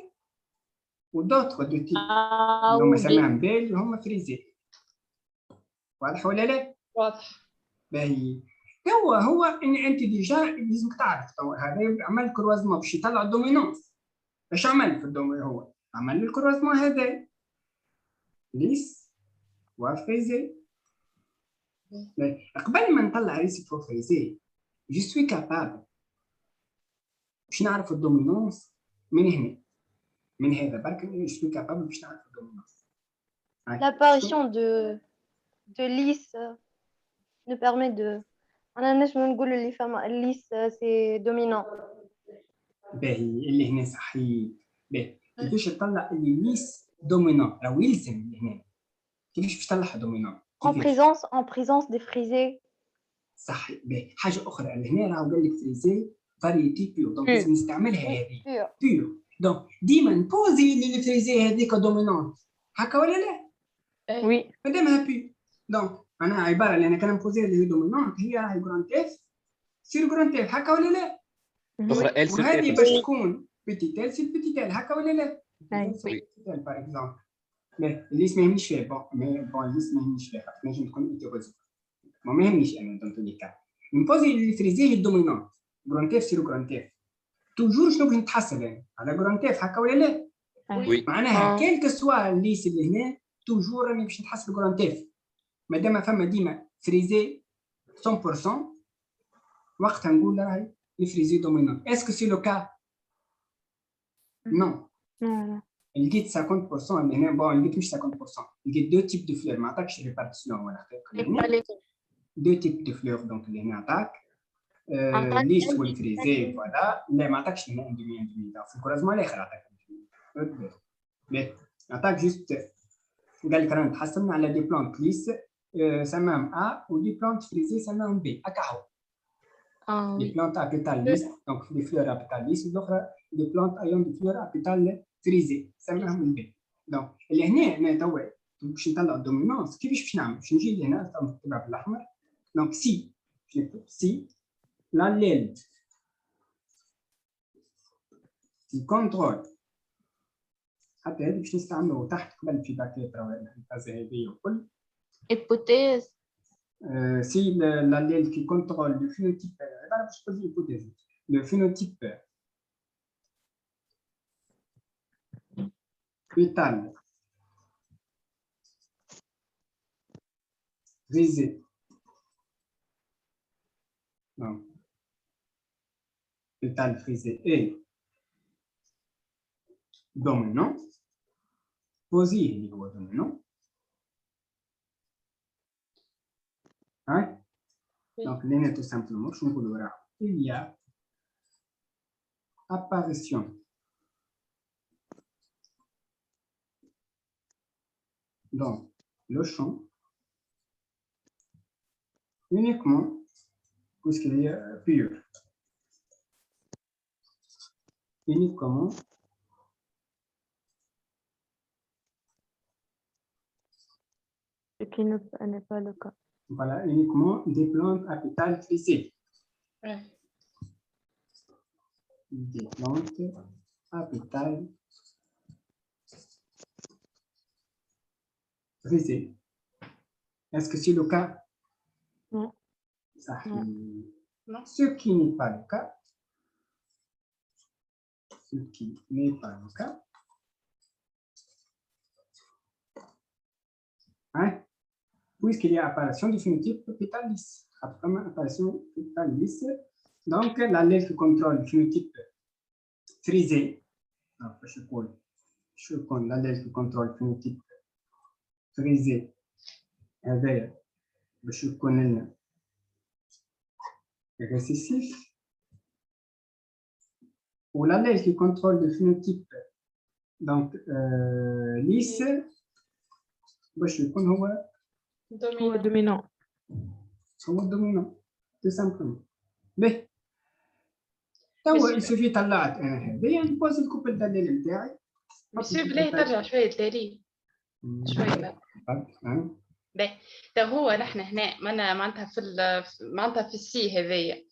ودوتر دو تيب اللي هما سماهم بي اللي هما فريزي. واضح ولا لا؟ واضح. باهي هو ان انت ديجا لازمك تعرف هذا عمل كروازمون باش يطلع الدومينونس. ايش عمل في الدومين؟ هو عمل الكروازمون هذا ليس وفريزي. قبل ما نطلع ليس وفريزي جو سوي كابابل باش نعرف الدومينونس من هنا من هذا برك جو سوي كابابل باش نعرف الدومينونس. L'apparition de lys nous permet de أنا نجم نقول اللي فما الليس سي دومينون. باهي اللي هنا صحيح. باهي كيفاش تطلع اللي ليس دومينون؟ راه يلزم اللي هنا كيفاش باش تطلعها دومينون؟ en présence des frisés. صحيح. باهي حاجه اخرى اللي هنا راه قال لك فريزي فاريتي بيور دونك لازم نستعملها هذه بيور دونك ديما نبوزي الفريزي هذيك دومينون هكا ولا لا؟ وي مادامها بيور دونك انا عباره اللي انا كان نبوزي اللي هي دومينون هي راهي جراند اف سير جراند اف هكا ولا لا؟ اخرى ال سير وهذه اف باش تكون بيتي تال سير بيتي تال هكا ولا لا؟ وي باغ اكزومبل الليس ما يهمنيش فيه بون الليس ما يهمنيش فيه خاطر نجم تكون انتيغوزي ما يهمنيش انا دون تولي كا نبوزي اللي فريزي الدومينون جرانتيف سيرو جرانتيف توجور شنو باش نتحصل يعني على جرانتيف هكا ولا لا؟ وي معناها كيلك سوا الليس اللي هنا توجور راني باش نتحصل جرانتيف مادام فما ديما فريزي 100% وقتها نقول راهي الفريزي دومينون. اسكو سي لو كا؟ نو لقيت 50% اللي هنا بون لقيت مش 50% لقيت دو تيب دو فلور ما عطاكش ريبارتيسيون ولا دو تيب دو فلور دونك اللي هنا عطاك ليس والفريزي فوالا لا ما عطاكش هنا اندومي في الكورازمون الاخر عطاك مي عطاك جوست قال لك رانا تحصلنا على دي بلانت ليس سماهم ا ودي بلانت فريزي سماهم بي هكا هو دي بلانت ابيتال ليس دونك دي فلور ابيتال ليس والاخرى دي بلانت ايون دي فلور ابيتال فريزي سماهم البي. دونك اللي هنا انا توا باش نطلع الدومينونس كيفاش باش نعمل؟ باش نجي لهنا نكتبها بالاحمر دونك سي باش نكتب سي لا ليل الكونترول حتى هذه باش نستعملوه تحت قبل في باكيت الفازه هذه وكل hypothèse سي لا ليل كي كونترول لو فينوتيب انا باش نقول هيبوثيز لو فينوتيب vital visé non vital frisé et dominant posé اللي هو dominant hein donc là tout simplement je vous le il y a apparition dans le champ uniquement puisqu'il est pur. Uniquement ce qui n'est pas le cas. Voilà, uniquement des plantes apitales frisées. Des plantes apitales frisé. Est-ce que c'est le cas? Non. Non. Ce qui n'est pas le cas. Ce qui n'est pas le cas. Hein? Puisqu'il y a apparition du phénotype pétale lisse. Apparition pétale lisse. Donc, l'allèle qui contrôle le phénotype frisé. Je connais l'allèle qui contrôle le phénotype frisé. Avec, je connais le récessif. Ou l'allèle qui contrôle le phénotype donc lisse. Je connais هو dominant. هو الدومينون tout simplement. Mais il suffit طلعت انا هذه نبوز الكوبل دليل نتاعي. مسيو بلاه ترجع شويه التاريخ شويه. باهي هو نحن هنا معناتها في السي هذايا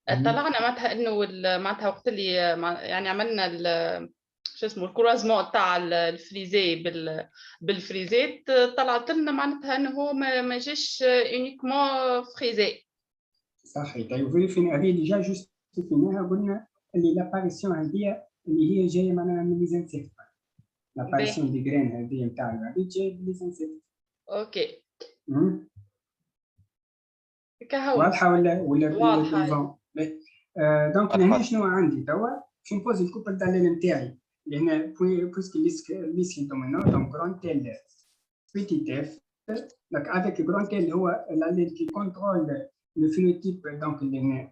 طلعنا معناتها انه معناتها وقت اللي يعني عملنا شو اسمه الكروازمون تاع الفريزي بالفريزات طلعت لنا معناتها انه هو ما جاش اونيكمون فريزي. صحيح. طيب فيريفينا هذه ديجا جوستيفيناها قلنا اللي لاباريسيون هذه اللي هي جايه معناها من ليزانسيكت. لاباريسيون دي جرين هذه نتاع العبيد جايه من ليزانسيكت. اوكي. كهو واضحه ولا واضحه. دونك هنا شنو عندي توا باش نبوز الكوبل داليل نتاعي لان بويسك ليس دومينون دونك جران تيل بيتي اف. دونك افيك جران تيل هو l'allèle qui contrôle le phénotype donc اللي هنا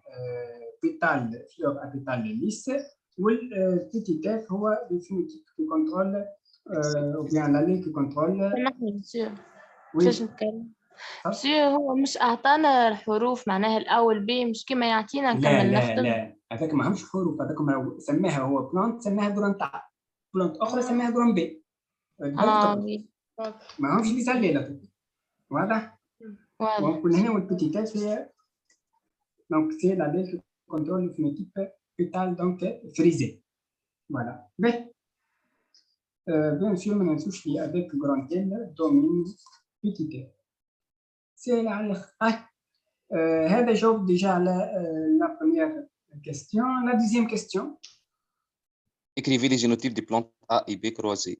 بيتال فلور ابيتال ليس والبيتي اف هو le phénotype qui contrôle ou bien l'allèle qui contrôle. سامحني مسيو باش نتكلم. مسيو هو مش اعطانا الحروف معناها الاول بي مش كيما يعطينا نكمل نخدم. لا هذاك ما همش حروف هذاك سماها هو بلانت سماها جران تاع بلانت اخرى سماها جران بي. ما همش اللي سليله واضح. ونقول هنا والبيتيتات هي دونك سي لابيل كونترول الفينوتيب بيتال دونك فريزي. فوالا باهي. بيان سور ما ننسوش لي افيك جران تيل دومين بيتيتات سي على الاخر. هذا جاوب ديجا على لا بروميير كيستيون. لا دوزيام كيستيون Écrivez les génotypes des plantes A et B croisées.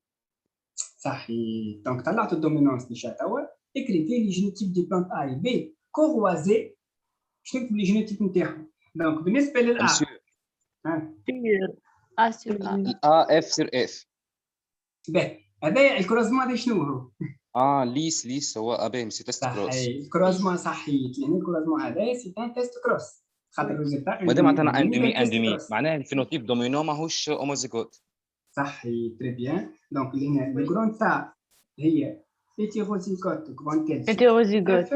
صحيح. دونك طلعت الدومينونس ديجا توا. écrivez les génotypes des plantes A et B croisées. باش نكتب لي جينوتيب نتاعهم. دونك بالنسبه للA A sur A. A F sur F. باهي هذا الكروزمون هذا شنو هو؟ ليس هو ابي سي تيست كروس. صحيح الكروزمون صحيح لان الكروزمون هذا سي ان تيست كروس خاطر الريزلتا وهذا معناتها ان دومي معناها الفينوتيب دومينو ماهوش اوموزيغوت. صحيح تري بيان. دونك هنا الجرون تاع هي هيتيروزيغوت جرون تيل هيتيروزيغوت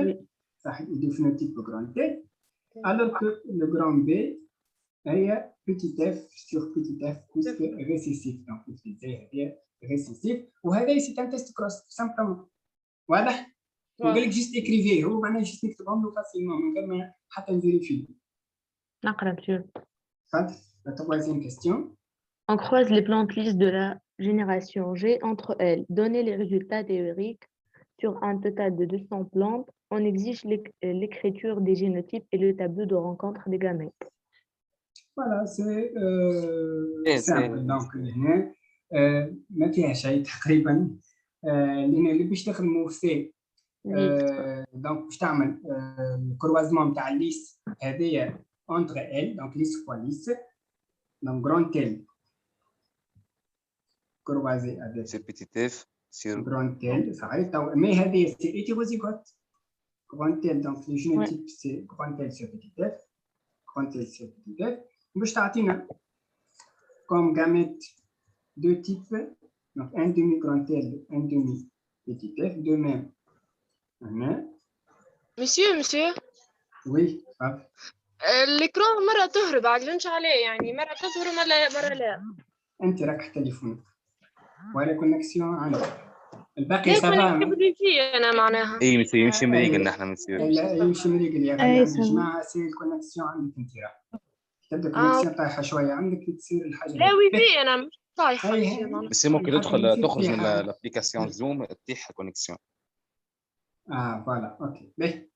صحيح دو فينوتيب جرون تيل alors que le grand B هي petit f sur petit f puisque récessif donc هي récessif وهذا سي ان تيست كروس سامبلومون. واضح؟ نقول لك جيست اكريفيه هو معناها جيست نكتبهم له فاسيلمون من غير ما حتى نفيريفي. نقرا مسيو. تفضل. La troisième question. On croise les plantes lisses de la génération G entre elles. Donner les résultats théoriques sur un total de 200 plantes. On exige l'écriture des génotypes et le tableau de rencontre des gamètes. Voilà, c'est simple. Donc هنا ما فيها شيء تقريبا لان اللي باش تخدموا فيه دونك باش تعمل الكروازمون تاع الليس هذيا اونتر ال دونك ليس فوا ليس دونك جران تيل كروازي افيك سي بيتي اف سير جران تيل صحيح. مي هذه سي ايتيروزيغوت جران تيل دونك لي جينوتيب سي جران تيل سير بيتي اف جران تيل سير بيتي اف باش تعطينا كوم gamète deux types, donc un demi-grand L, un demi-petit f, de même. Monsieur. Oui. الإكراه مرة تهرب عقلنش عليه يعني مرة تظهر مرة لا. أنت راك تليفونك ولا كونكسيون عندك. الباقي سافا. أنا معناها. إيه مسيو يمشي مريقل نحن مسيو. لا يمشي مريقل يا غالي عندي جماعة سي الكونكسيون عندك أنت راك. تبدأ كونكسيون طايحة شوية عندك تصير الحاجة. لا ويبي أنا مش طايحة. بس ممكن تخرج من الابليكاسيون زوم تطيح كونيكسيون. فوالا اوكي باهي.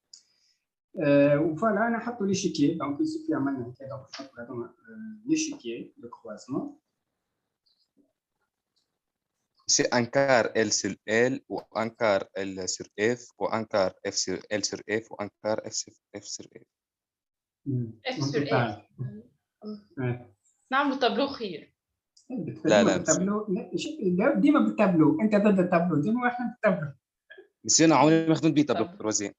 وفوالا انا حطوا لي شيكي دونك يسوفي عملنا هكا دونك نحطوا هذوما لي شيكي دو كرواسمون. C'est un quart L sur L ou un quart L sur F ou un quart F sur L sur F ou un quart F sur F. F sur F. نعملوا تابلو خير. لا بالتابلو ديما بالتابلو، انت ضد التابلو ديما احنا بالتابلو. بس انا عمري ما خدمت بيه تابلو كروازين.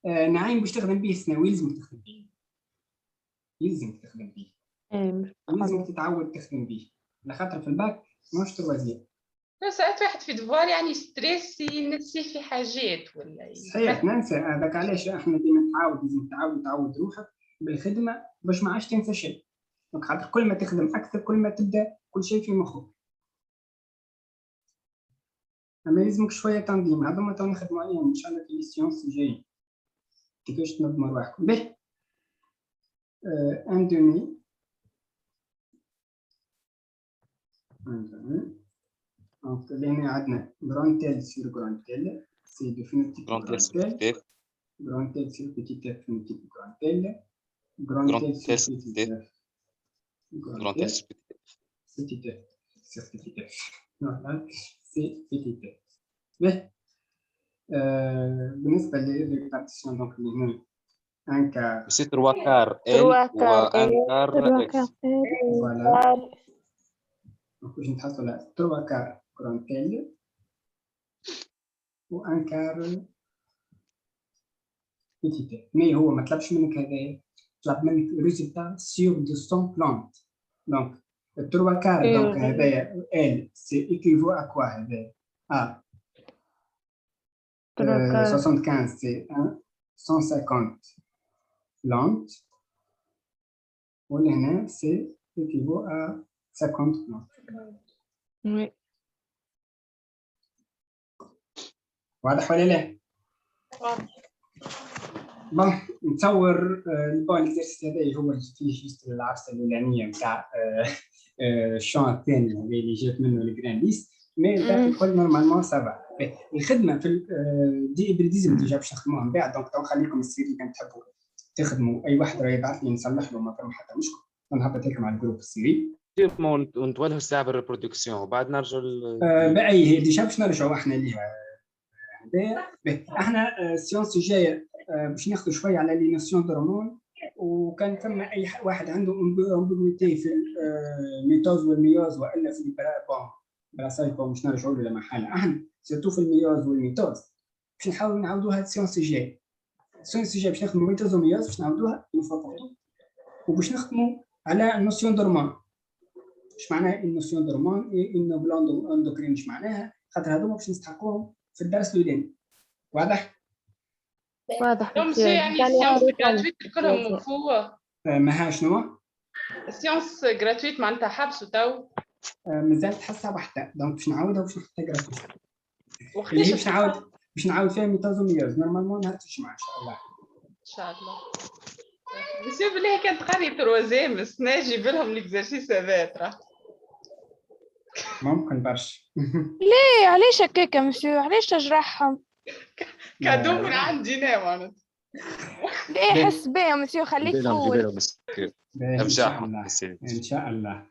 نعيم باش تخدم بيه الثانوي لازم تخدم بيه، لازم تخدم بيه، لازم تتعود تخدم بيه على خاطر في الباك ماهوش تروازين. ساعات واحد في دفوار يعني ستريس ينسي في حاجات ولا صحيح ننسى. هذاك علاش احنا ديما لازم تعود روحك بالخدمه باش ما عادش تنسى شيء، خاطر كل ما تخدم اكثر كل ما تبدا كل شيء في مخك. اما لازمك شويه تنظيم، هذوما تو نخدموا عليهم ان شاء الله في السيونس الجاي كيفاش تنظموا رواحكم. باهي ان دومي دونك هنا عندنا غرانتيل سير غرانتيل سي ديفينيتيف غرانتيل، غرانتيل سير بيتيت اف ديفينيتيف غرانتيل، غرانتيل سير بيتيت اف غرانتيل سير بيتيت اف سي بيتيت اف. باهي بالنسبه للريبارتيسيون دونك اللي هنا ان كار سي 3 كار ال و ان كار اف. فوالا باش نتحصلوا على 3 كار غرانتيل و ان كار بيتيت اف. مي هو ما طلبش منك هذايا، طلب منك ريزلتا سيغ دو سون بلانت. دونك 3 كار دونك هذايا ال سي ايكيفو ا كوا هذايا 75 c'est 150 plantes. Ou l'année, c'est équivaut à 50 plantes. Oui. واضح ولا لا؟ بون نتصور البون اكزرسيس هذا هو اللي فيه جيست العرسه الاولانيه نتاع الشون الثاني اللي جات منه الجران ليست. مي الباقي الكل نورمالمون سافا. الخدمه في دي ابريديزم ديجا باش نخدموها من بعد، دونك نخليكم السيري اللي كان تحبوا تخدموا اي واحد راه يبعث لي نصلح له ما فما حتى مشكل، نهبط لكم على الجروب السيري ونتولوا الساعه بالريبرودكسيون وبعد نرجعوا باي هي ديجا باش نرجعوا احنا ليها هذايا. احنا السيونس الجايه باش ناخذ شويه على لي نوسيون دورمون، وكان ثم اي واحد عنده امبيغويتي في الميتوز والميوز والا في البراسايكو مش نرجعوا له لما حاله. احنا سيرتو في الميوز والميتوز باش نحاول نعاودوها السيونس الجايه. السيونس الجايه باش نخدموا ميتوز وميوز باش نعاودوها وباش نخدموا على النوسيون دورمون. اش معناها النوسيون دورمون ان بلوند اندوكرين؟ اش معناها؟ خاطر هذوما باش نستحقوهم في الدرس الاولاني. واضح؟ واضح. يعني السيونس جراتويت كلهم وقفوا ماها شنو؟ السيونس جراتويت معناتها حبسوا تو مازالت حصه واحده، دونك باش نعاودها باش نحطها جراتويت. وقتاش باش نعاود فيها ميتازوميوز نورمالمون نهار الجمعه ان شاء الله. ان شاء الله. بس بالله كانت قاري تروازيم بس نجيب لهم ليكزارسيس هذا ترى ممكن برشا. ليه علاش هكاكا مسيو؟ علاش تجرحهم؟ كادو من عندي معناتها. ليه حس بيهم مسيو؟ خليك تقول افجعهم ان شاء الله.